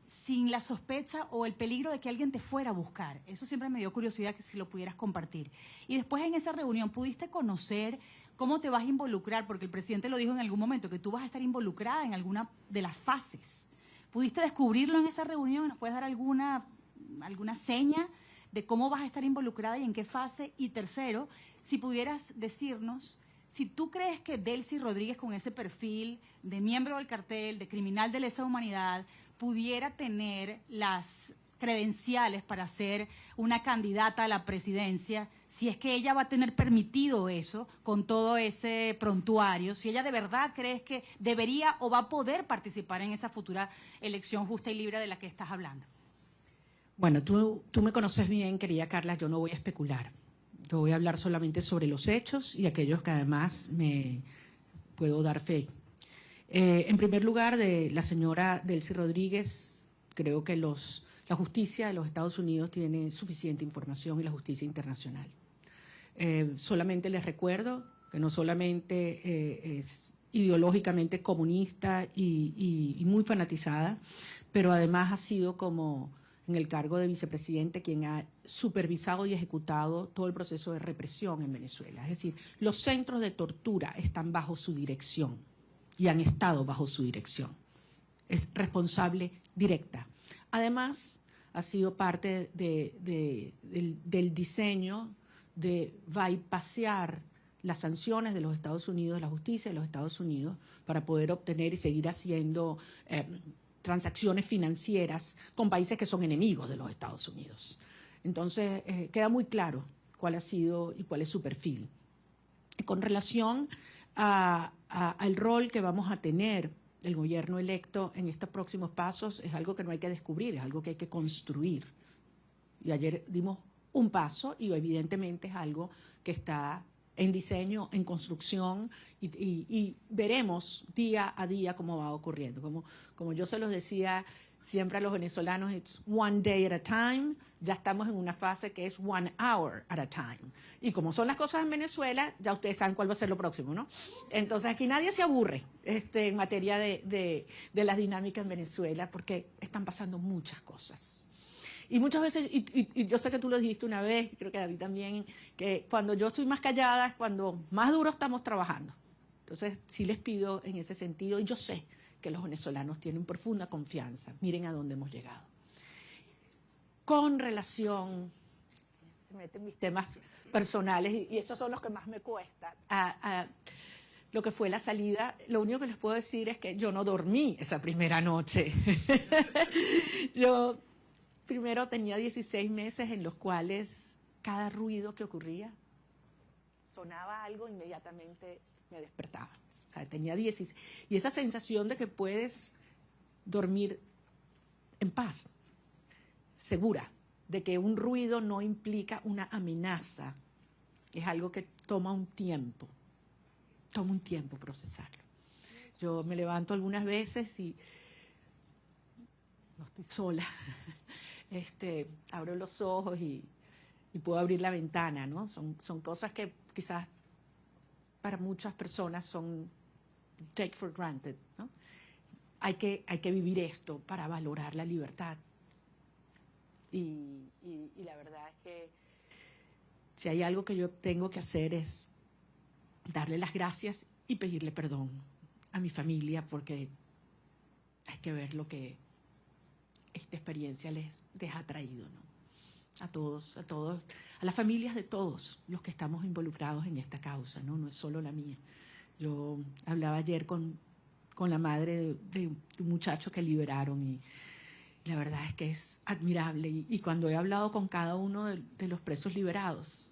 sin la sospecha o el peligro de que alguien te fuera a buscar. Eso siempre me dio curiosidad, que si lo pudieras compartir. Y después en esa reunión, ¿pudiste conocer cómo te vas a involucrar? Porque el presidente lo dijo en algún momento, que tú vas a estar involucrada en alguna de las fases. ¿Pudiste descubrirlo en esa reunión? ¿Nos puedes dar alguna seña de cómo vas a estar involucrada y en qué fase? Y tercero, si pudieras decirnos si tú crees que Delcy Rodríguez, con ese perfil de miembro del cartel, de criminal de lesa humanidad, pudiera tener las credenciales para ser una candidata a la presidencia, si es que ella va a tener permitido eso con todo ese prontuario, si ella de verdad crees que debería o va a poder participar en esa futura elección justa y libre de la que estás hablando. Bueno, tú me conoces bien, querida Carla, yo no voy a especular. Yo voy a hablar solamente sobre los hechos y aquellos que además me puedo dar fe. En primer lugar, de la señora Delcy Rodríguez, creo que la justicia de los Estados Unidos tiene suficiente información, y la justicia internacional. Solamente les recuerdo que no solamente ideológicamente comunista y muy fanatizada, pero además ha sido como en el cargo de vicepresidente quien ha supervisado y ejecutado todo el proceso de represión en Venezuela. Es decir, los centros de tortura están bajo su dirección y han estado bajo su dirección. Es responsable directa. Además, ha sido parte del diseño de bypassear las sanciones de los Estados Unidos, la justicia de los Estados Unidos, para poder obtener y seguir haciendo transacciones financieras con países que son enemigos de los Estados Unidos. Entonces, queda muy claro cuál ha sido y cuál es su perfil. Con relación al rol que vamos a tener el gobierno electo en estos próximos pasos, es algo que no hay que descubrir, es algo que hay que construir. Y ayer dimos un paso y evidentemente es algo que está en diseño, en construcción, y veremos día a día cómo va ocurriendo. Como yo se los decía siempre a los venezolanos, it's one day at a time, ya estamos en una fase que es 1 hour at a time. Y como son las cosas en Venezuela, ya ustedes saben cuál va a ser lo próximo, ¿no? Entonces aquí nadie se aburre en materia de las dinámicas en Venezuela, porque están pasando muchas cosas. Y muchas veces, y yo sé que tú lo dijiste una vez, creo que David también, que cuando yo estoy más callada es cuando más duro estamos trabajando. Entonces, sí les pido en ese sentido, y yo sé que los venezolanos tienen profunda confianza. Miren a dónde hemos llegado. Con relación, se meten mis temas personales, y esos son los que más me cuestan, a lo que fue la salida, lo único que les puedo decir es que yo no dormí esa primera noche. Yo primero tenía 16 meses en los cuales cada ruido que ocurría, sonaba algo, inmediatamente me despertaba. O sea, tenía 16. Y esa sensación de que puedes dormir en paz, segura, de que un ruido no implica una amenaza, es algo que toma un tiempo procesarlo. Yo me levanto algunas veces y no estoy sola. Abro los ojos y puedo abrir la ventana, ¿no? Son cosas que quizás para muchas personas son take for granted, ¿no? Hay que vivir esto para valorar la libertad. Y la verdad es que si hay algo que yo tengo que hacer es darle las gracias y pedirle perdón a mi familia, porque hay que ver lo que esta experiencia les ha traído, ¿no? A todos, a las familias de todos los que estamos involucrados en esta causa, ¿no? No es solo la mía. Yo hablaba ayer con la madre de un muchacho que liberaron y la verdad es que es admirable. Y cuando he hablado con cada uno de los presos liberados,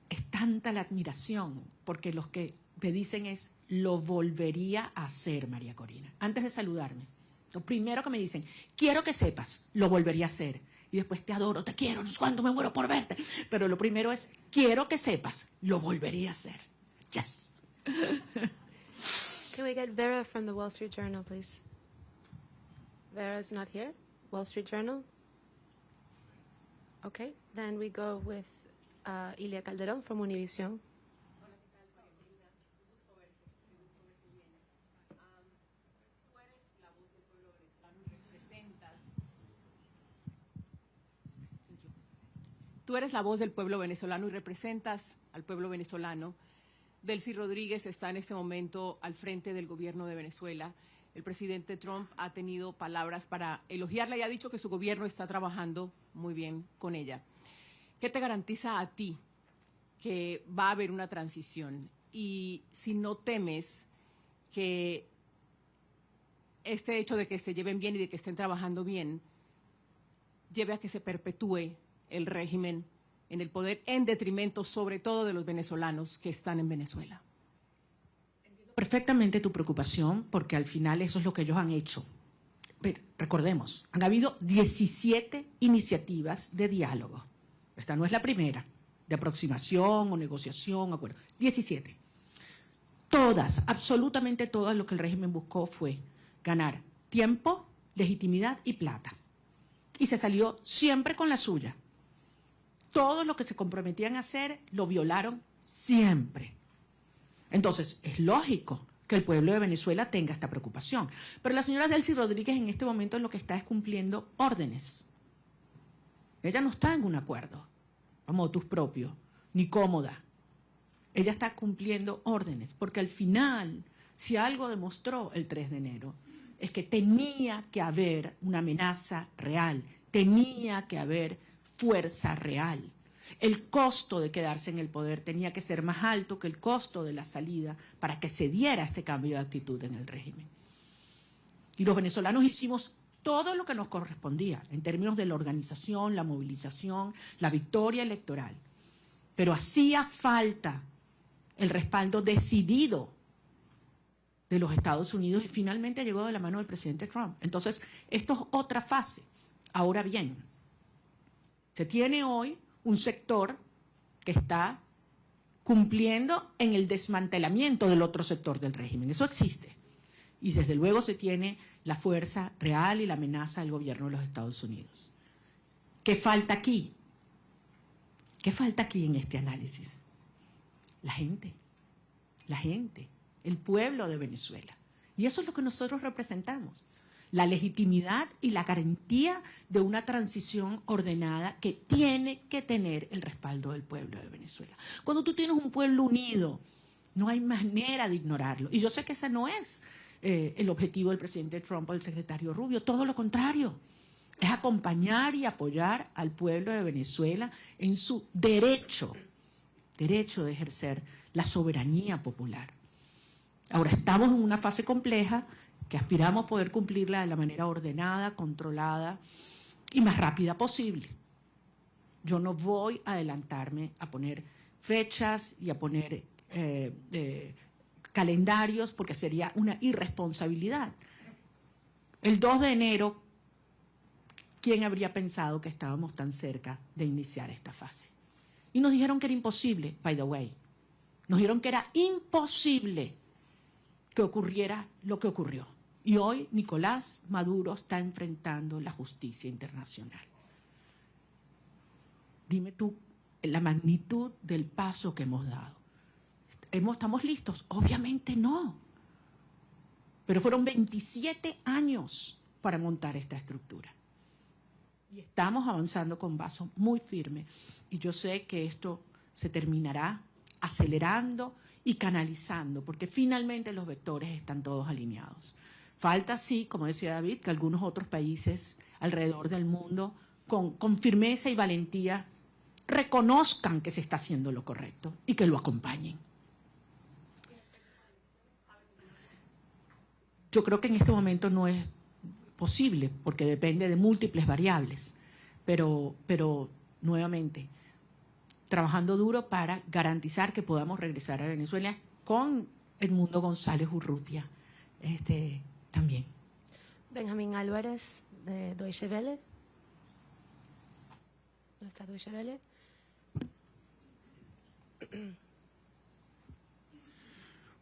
es tanta la admiración, porque los que me dicen es, lo volvería a hacer, María Corina. Antes de saludarme, lo primero que me dicen, quiero que sepas, lo volvería a hacer. Y después, te adoro, te quiero, no sé cuánto me muero por verte. Pero lo primero es, quiero que sepas, lo volvería a hacer. Yes. Can we get Vera from the Wall Street Journal, please? Vera's not here. Wall Street Journal? Okay, then we go with Ilia Calderón from Univision. Tú eres la voz del pueblo venezolano y representas al pueblo venezolano. Delcy Rodríguez está en este momento al frente del gobierno de Venezuela. El presidente Trump ha tenido palabras para elogiarla y ha dicho que su gobierno está trabajando muy bien con ella. ¿Qué te garantiza a ti que va a haber una transición? Y si no temes que este hecho de que se lleven bien y de que estén trabajando bien lleve a que se perpetúe el régimen en el poder en detrimento sobre todo de los venezolanos que están en Venezuela. Entiendo perfectamente tu preocupación, porque al final eso es lo que ellos han hecho. Pero recordemos, han habido 17 iniciativas de diálogo. Esta no es la primera, de aproximación o negociación, acuerdo. 17. Todas, absolutamente todas, lo que el régimen buscó fue ganar tiempo, legitimidad y plata. Y se salió siempre con la suya. Todo lo que se comprometían a hacer lo violaron siempre. Entonces, es lógico que el pueblo de Venezuela tenga esta preocupación. Pero la señora Delcy Rodríguez en este momento lo que está es cumpliendo órdenes. Ella no está en un acuerdo a motus propio, ni cómoda. Ella está cumpliendo órdenes, porque al final, si algo demostró el 3 de enero, es que tenía que haber una amenaza real, tenía que haber fuerza real. El costo de quedarse en el poder tenía que ser más alto que el costo de la salida para que se diera este cambio de actitud en el régimen. Y los venezolanos hicimos todo lo que nos correspondía en términos de la organización, la movilización, la victoria electoral. Pero hacía falta el respaldo decidido de los Estados Unidos y finalmente llegó de la mano del presidente Trump. Entonces, esto es otra fase. Ahora bien, se tiene hoy un sector que está cumpliendo en el desmantelamiento del otro sector del régimen. Eso existe. Y desde luego se tiene la fuerza real y la amenaza del gobierno de los Estados Unidos. ¿Qué falta aquí? ¿Qué falta aquí en este análisis? La gente, el pueblo de Venezuela. Y eso es lo que nosotros representamos. La legitimidad y la garantía de una transición ordenada que tiene que tener el respaldo del pueblo de Venezuela. Cuando tú tienes un pueblo unido, no hay manera de ignorarlo. Y yo sé que ese no es el objetivo del presidente Trump o del secretario Rubio, todo lo contrario. Es acompañar y apoyar al pueblo de Venezuela en su derecho de ejercer la soberanía popular. Ahora estamos en una fase compleja que aspiramos poder cumplirla de la manera ordenada, controlada y más rápida posible. Yo no voy a adelantarme a poner fechas y a poner calendarios porque sería una irresponsabilidad. El 2 de enero, ¿quién habría pensado que estábamos tan cerca de iniciar esta fase? Y nos dijeron que era imposible, by the way. Nos dijeron que era imposible que ocurriera lo que ocurrió. Y hoy Nicolás Maduro está enfrentando la justicia internacional. Dime tú la magnitud del paso que hemos dado. ¿Estamos listos? Obviamente no. Pero fueron 27 años para montar esta estructura. Y estamos avanzando con paso muy firme. Y yo sé que esto se terminará acelerando y canalizando, porque finalmente los vectores están todos alineados. Falta, sí, como decía David, que algunos otros países alrededor del mundo, con firmeza y valentía, reconozcan que se está haciendo lo correcto y que lo acompañen. Yo creo que en este momento no es posible, porque depende de múltiples variables, pero nuevamente, trabajando duro para garantizar que podamos regresar a Venezuela con Edmundo González Urrutia también. Benjamín Álvarez, de Deutsche Welle. ¿Dónde está Deutsche Welle?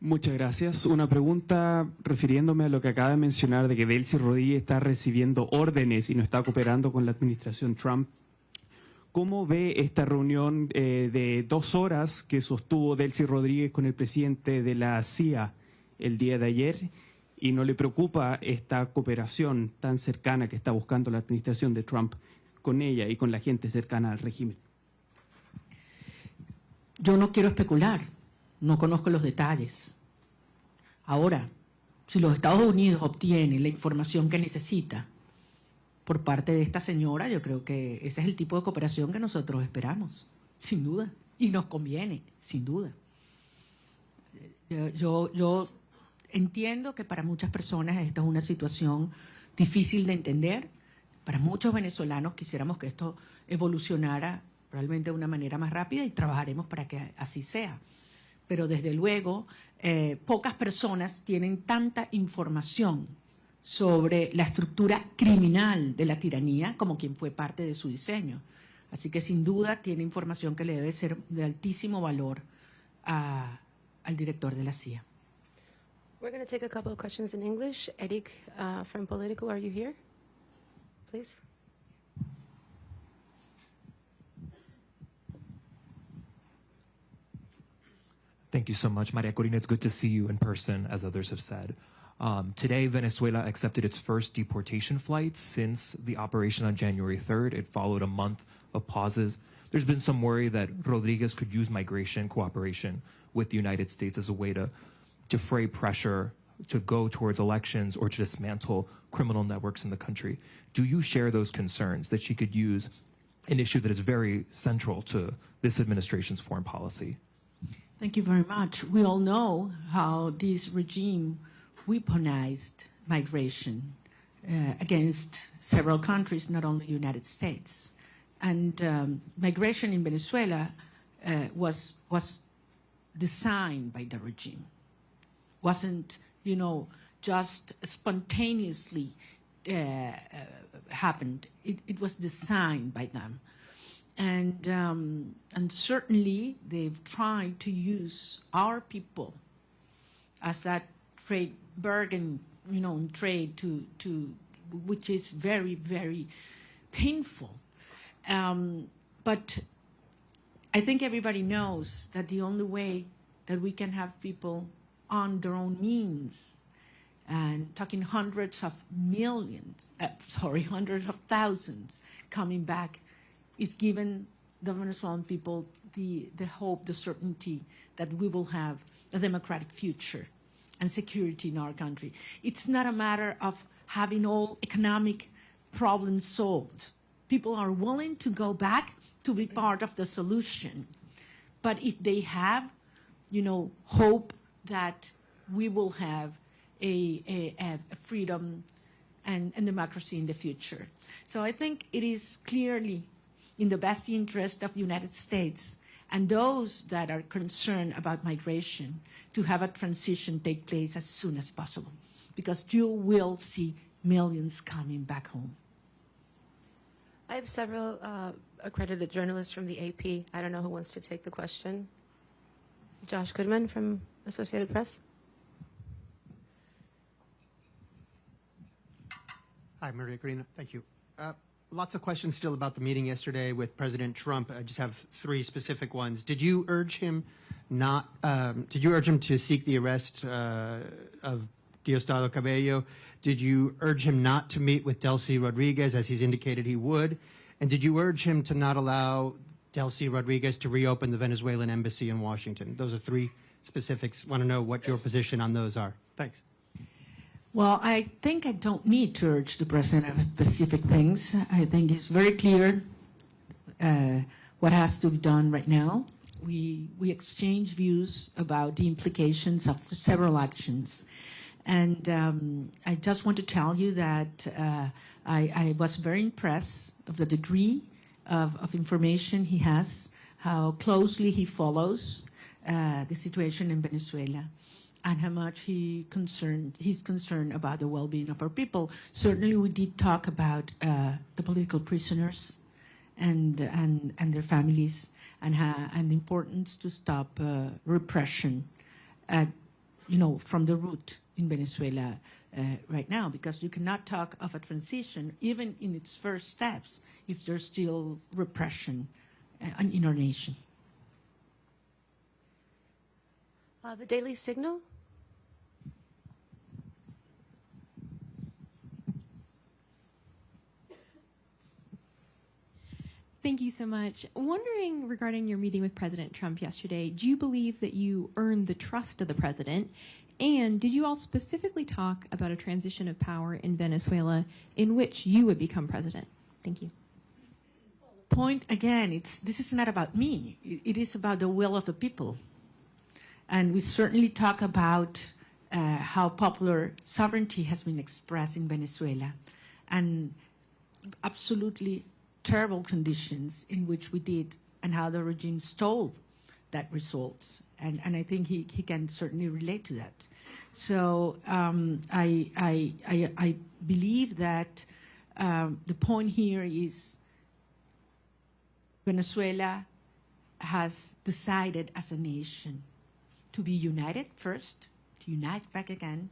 Muchas gracias. Una pregunta refiriéndome a lo que acaba de mencionar de que Delcy Rodríguez está recibiendo órdenes y no está cooperando con la administración Trump. ¿Cómo ve esta reunión de 2 horas que sostuvo Delcy Rodríguez con el presidente de la CIA el día de ayer? ¿Y no le preocupa esta cooperación tan cercana que está buscando la administración de Trump con ella y con la gente cercana al régimen? Yo no quiero especular, no conozco los detalles. Ahora, si los Estados Unidos obtienen la información que necesita por parte de esta señora, yo creo que ese es el tipo de cooperación que nosotros esperamos, sin duda, y nos conviene, sin duda. Yo entiendo que para muchas personas esta es una situación difícil de entender. Para muchos venezolanos quisiéramos que esto evolucionara probablemente de una manera más rápida y trabajaremos para que así sea. Pero desde luego, pocas personas tienen tanta información sobre la estructura criminal de la tiranía como quien fue parte de su diseño. Así que sin duda tiene información que le debe ser de altísimo valor al director de la CIA. We're going to take a couple of questions in English. Eric from Política, are you here? Please. Thank you so much, Maria Corina. It's good to see you in person, as others have said. Today, Venezuela accepted its first deportation flights since the operation on January 3rd. It followed a month of pauses. There's been some worry that Rodriguez could use migration cooperation with the United States as a way to fray pressure to go towards elections or to dismantle criminal networks in the country. Do you share those concerns that she could use an issue that is very central to this administration's foreign policy? Thank you very much. We all know how this regime weaponized migration against several countries, not only the United States. And migration in Venezuela was designed by the regime. Wasn't, just spontaneously happened. It was designed by them. And certainly they've tried to use our people as that trade bargain, in trade to which is very, very painful. But I think everybody knows that the only way that we can have people on their own means, and talking hundreds of thousands coming back, is given the Venezuelan people the hope, the certainty that we will have a democratic future and security in our country. It's not a matter of having all economic problems solved. People are willing to go back to be part of the solution. But if they have, hope that we will have a freedom and democracy in the future. So I think it is clearly in the best interest of the United States and those that are concerned about migration to have a transition take place as soon as possible, because you will see millions coming back home. I have several accredited journalists from the AP. I don't know who wants to take the question. Josh Goodman from Associated Press. Hi, Maria Corina. Thank you. Lots of questions still about the meeting yesterday with President Trump. I just have three specific ones. Did you urge him to seek the arrest of Diosdado Cabello? Did you urge him not to meet with Delcy Rodriguez, as he's indicated he would? And did you urge him to not allow Delcy Rodriguez to reopen the Venezuelan embassy in Washington? Those are three specifics. Want to know what your position on those are. Thanks. Well, I think I don't need to urge the president of specific things. I think it's very clear what has to be done right now. We exchange views about the implications of several actions. And I just want to tell you that I was very impressed of the degree of information he has, how closely he follows the situation in Venezuela, and how much he's concerned about the well-being of our people. Certainly, we did talk about the political prisoners and their families, and the importance to stop repression from the root in Venezuela right now, because you cannot talk of a transition, even in its first steps, if there's still repression in our nation. The Daily Signal. Thank you so much. Wondering regarding your meeting with President Trump yesterday, do you believe that you earned the trust of the president? And did you all specifically talk about a transition of power in Venezuela in which you would become president? Thank you. Point again, this is not about me. It is about the will of the people. And we certainly talk about how popular sovereignty has been expressed in Venezuela, and absolutely terrible conditions in which we did, and how the regime stole that result. And I think he can certainly relate to that. So I believe that the point here is Venezuela has decided as a nation to be united first, to unite back again,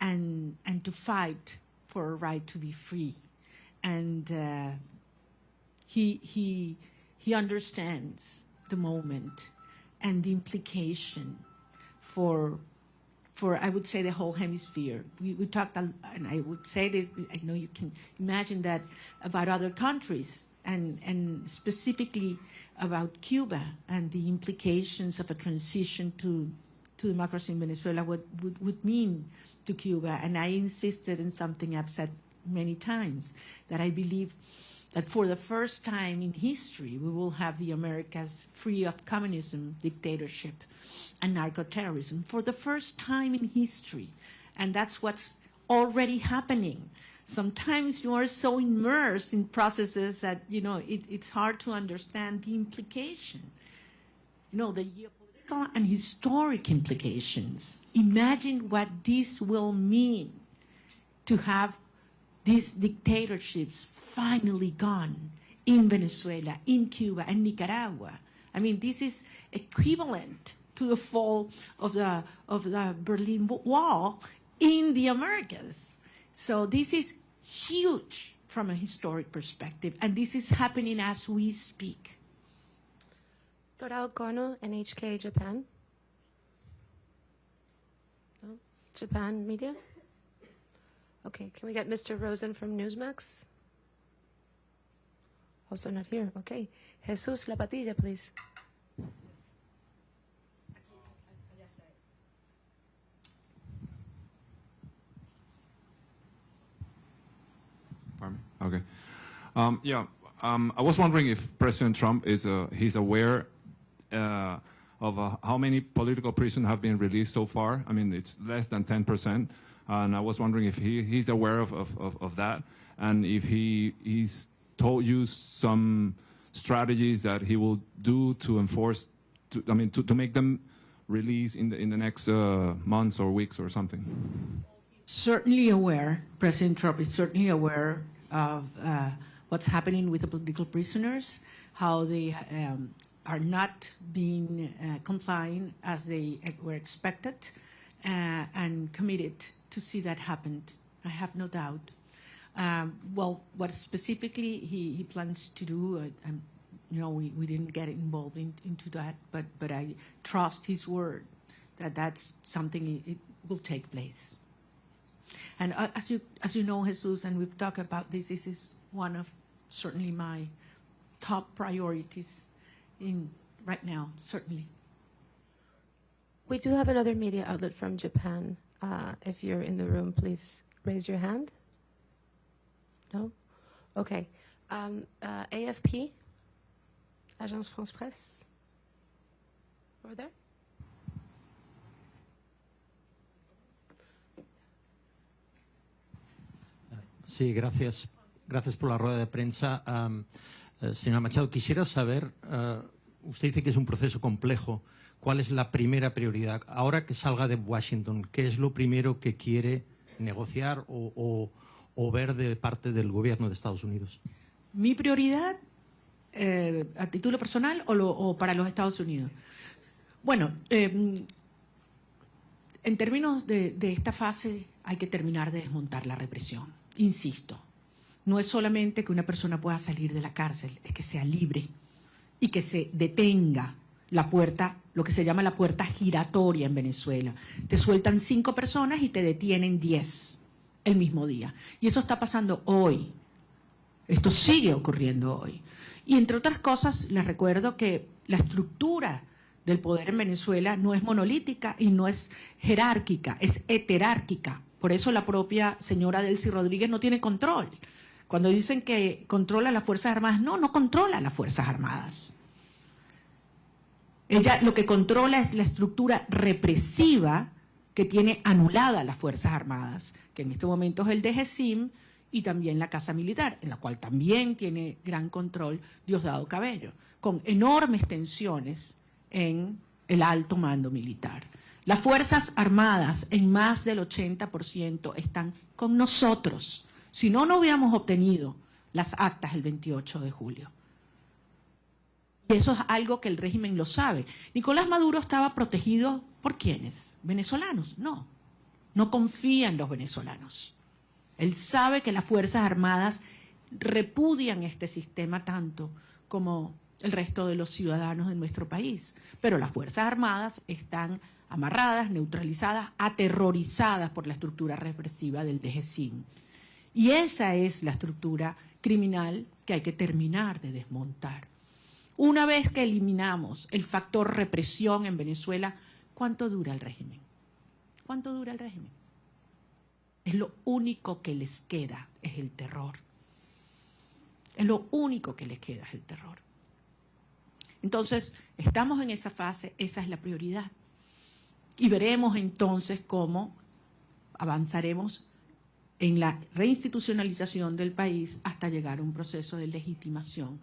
and to fight for a right to be free. And he understands the moment and the implication for I would say the whole hemisphere. We talked, and I would say this, I know you can imagine that about other countries, and specifically about Cuba and the implications of a transition to democracy in Venezuela, what would mean to Cuba. And I insisted in something I've said many times, that I believe that for the first time in history, we will have the Americas free of communism, dictatorship, and narco-terrorism, for the first time in history. And that's what's already happening. Sometimes you are so immersed in processes that, you know, it's hard to understand the implication. You know, the geopolitical and historic implications. Imagine what this will mean to have these dictatorships finally gone in Venezuela, in Cuba, and Nicaragua. I mean, this is equivalent to the fall of the Berlin Wall in the Americas. So this is huge from a historic perspective, and this is happening as we speak. Torao Kono, NHK, Japan. No? Japan media? Okay, can we get Mr. Rosen from Newsmax? Also not here. Okay. Jesus Lapatilla, please. Okay. I was wondering if President Trump he's aware of how many political prisoners have been released so far. I mean, it's less than 10%. And I was wondering if he's aware of that, and if he's told you some strategies that he will do to enforce, to make them release in the next months or weeks or something. Certainly aware. President Trump is certainly aware of what's happening with the political prisoners, how they are not being complying as they were expected, and committed to see that happen. I have no doubt. Well, what specifically he plans to do, you know, we didn't get involved into that, but I trust his word that that's something it will take place. And as you know, Jesus, and we've talked about this is one of certainly my top priorities right now, certainly. We do have another media outlet from Japan. If you're in the room, please raise your hand. No? Okay. AFP, Agence France Presse. Over there. Sí, gracias. Gracias por la rueda de prensa. Señora Machado, quisiera saber, usted dice que es un proceso complejo. ¿Cuál es la primera prioridad? Ahora que salga de Washington, ¿qué es lo primero que quiere negociar o ver de parte del gobierno de Estados Unidos? Mi prioridad, a título personal o para los Estados Unidos. Bueno, en términos de esta fase hay que terminar de desmontar la represión. Insisto, no es solamente que una persona pueda salir de la cárcel, es que sea libre y que se detenga la puerta, lo que se llama la puerta giratoria en Venezuela. Te sueltan 5 personas y te detienen 10 el mismo día. Y eso está pasando hoy. Esto sigue ocurriendo hoy. Y entre otras cosas, les recuerdo que la estructura del poder en Venezuela no es monolítica y no es jerárquica, es heterárquica. Por eso la propia señora Delcy Rodríguez no tiene control. Cuando dicen que controla las Fuerzas Armadas, no controla las Fuerzas Armadas. Ella lo que controla es la estructura represiva que tiene anulada las Fuerzas Armadas, que en este momento es el DGCIM y también la Casa Militar, en la cual también tiene gran control Diosdado Cabello, con enormes tensiones en el alto mando militar. Las Fuerzas Armadas, en más del 80%, están con nosotros. Si no, no hubiéramos obtenido las actas el 28 de julio. Y eso es algo que el régimen lo sabe. Nicolás Maduro estaba protegido ¿por quiénes? ¿Venezolanos? No. No confía en los venezolanos. Él sabe que las Fuerzas Armadas repudian este sistema tanto como el resto de los ciudadanos de nuestro país. Pero las Fuerzas Armadas están amarradas, neutralizadas, aterrorizadas por la estructura represiva del DGCIM. Y esa es la estructura criminal que hay que terminar de desmontar. Una vez que eliminamos el factor represión en Venezuela, ¿cuánto dura el régimen? ¿Cuánto dura el régimen? Es lo único que les queda, es el terror. Es lo único que les queda, es el terror. Entonces, estamos en esa fase, esa es la prioridad. Y veremos entonces cómo avanzaremos en la reinstitucionalización del país hasta llegar a un proceso de legitimación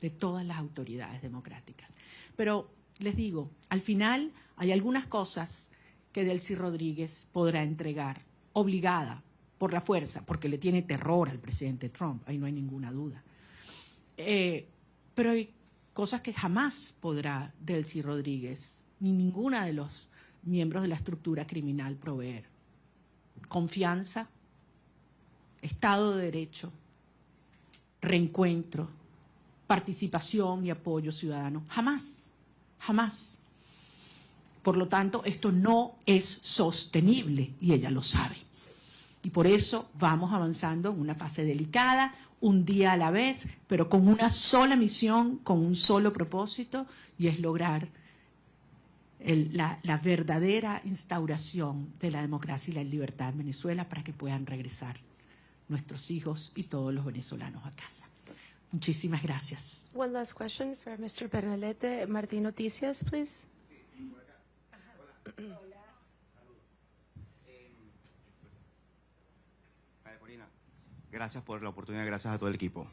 de todas las autoridades democráticas. Pero les digo, al final hay algunas cosas que Delcy Rodríguez podrá entregar, obligada por la fuerza, porque le tiene terror al presidente Trump, ahí no hay ninguna duda. Pero hay cosas que jamás podrá Delcy Rodríguez, ni ninguna de los miembros de la estructura criminal proveer. Confianza, Estado de Derecho, reencuentro, participación y apoyo ciudadano. Jamás, jamás. Por lo tanto, esto no es sostenible y ella lo sabe. Y por eso vamos avanzando en una fase delicada, un día a la vez, pero con una sola misión, con un solo propósito, y es lograr la verdadera instauración de la democracia y la libertad en Venezuela para que puedan regresar nuestros hijos y todos los venezolanos a casa. Muchísimas gracias. One last question for Mr. Bernalete. Martín Noticias, please. María Corina, gracias por la oportunidad, gracias a todo el equipo.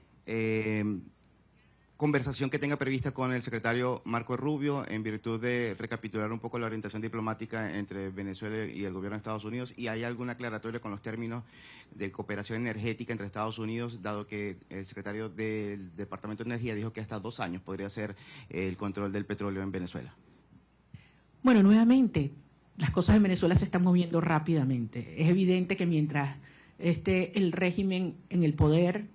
Conversación que tenga prevista con el secretario Marco Rubio en virtud de recapitular un poco la orientación diplomática entre Venezuela y el gobierno de Estados Unidos, y hay alguna aclaratoria con los términos de cooperación energética entre Estados Unidos, dado que el secretario del Departamento de Energía dijo que hasta 2 años podría ser el control del petróleo en Venezuela. Bueno, nuevamente, las cosas en Venezuela se están moviendo rápidamente. Es evidente que mientras esté el régimen en el poder,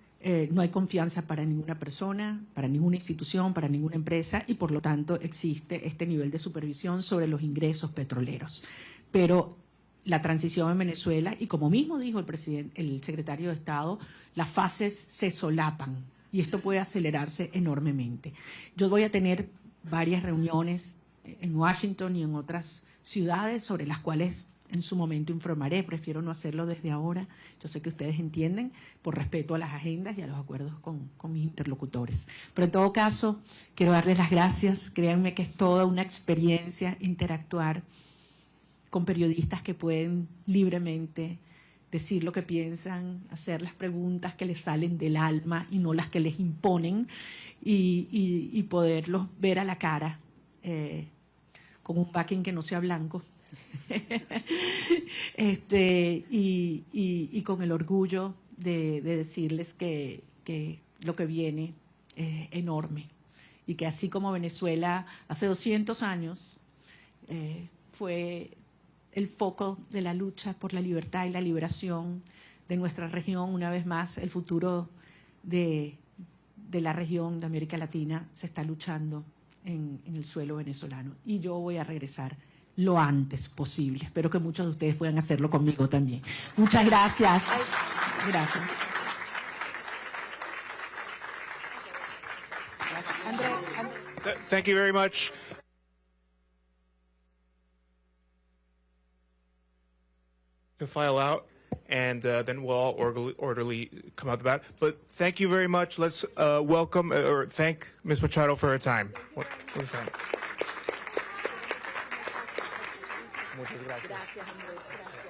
no hay confianza para ninguna persona, para ninguna institución, para ninguna empresa, y por lo tanto existe este nivel de supervisión sobre los ingresos petroleros. Pero la transición en Venezuela, y como mismo dijo el secretario de Estado, las fases se solapan y esto puede acelerarse enormemente. Yo voy a tener varias reuniones en Washington y en otras ciudades sobre las cuales en su momento informaré, prefiero no hacerlo desde ahora. Yo sé que ustedes entienden, por respeto a las agendas y a los acuerdos con mis interlocutores. Pero en todo caso, quiero darles las gracias. Créanme que es toda una experiencia interactuar con periodistas que pueden libremente decir lo que piensan, hacer las preguntas que les salen del alma y no las que les imponen, y poderlos ver a la cara con un backing que no sea blanco. Y con el orgullo de decirles que lo que viene es enorme y que así como Venezuela hace 200 años fue el foco de la lucha por la libertad y la liberación de nuestra región, una vez más el futuro de la región de América Latina se está luchando en el suelo venezolano, y yo voy a regresar lo antes posible. Espero que muchos de ustedes puedan hacerlo conmigo también. Muchas gracias. Gracias. Thank you very much. To file out, and then we'll all orderly come out the back. But thank you very much. Let's welcome or thank Ms. Machado for her time. What's that? Muchas gracias. Gracias, Andrés. Gracias.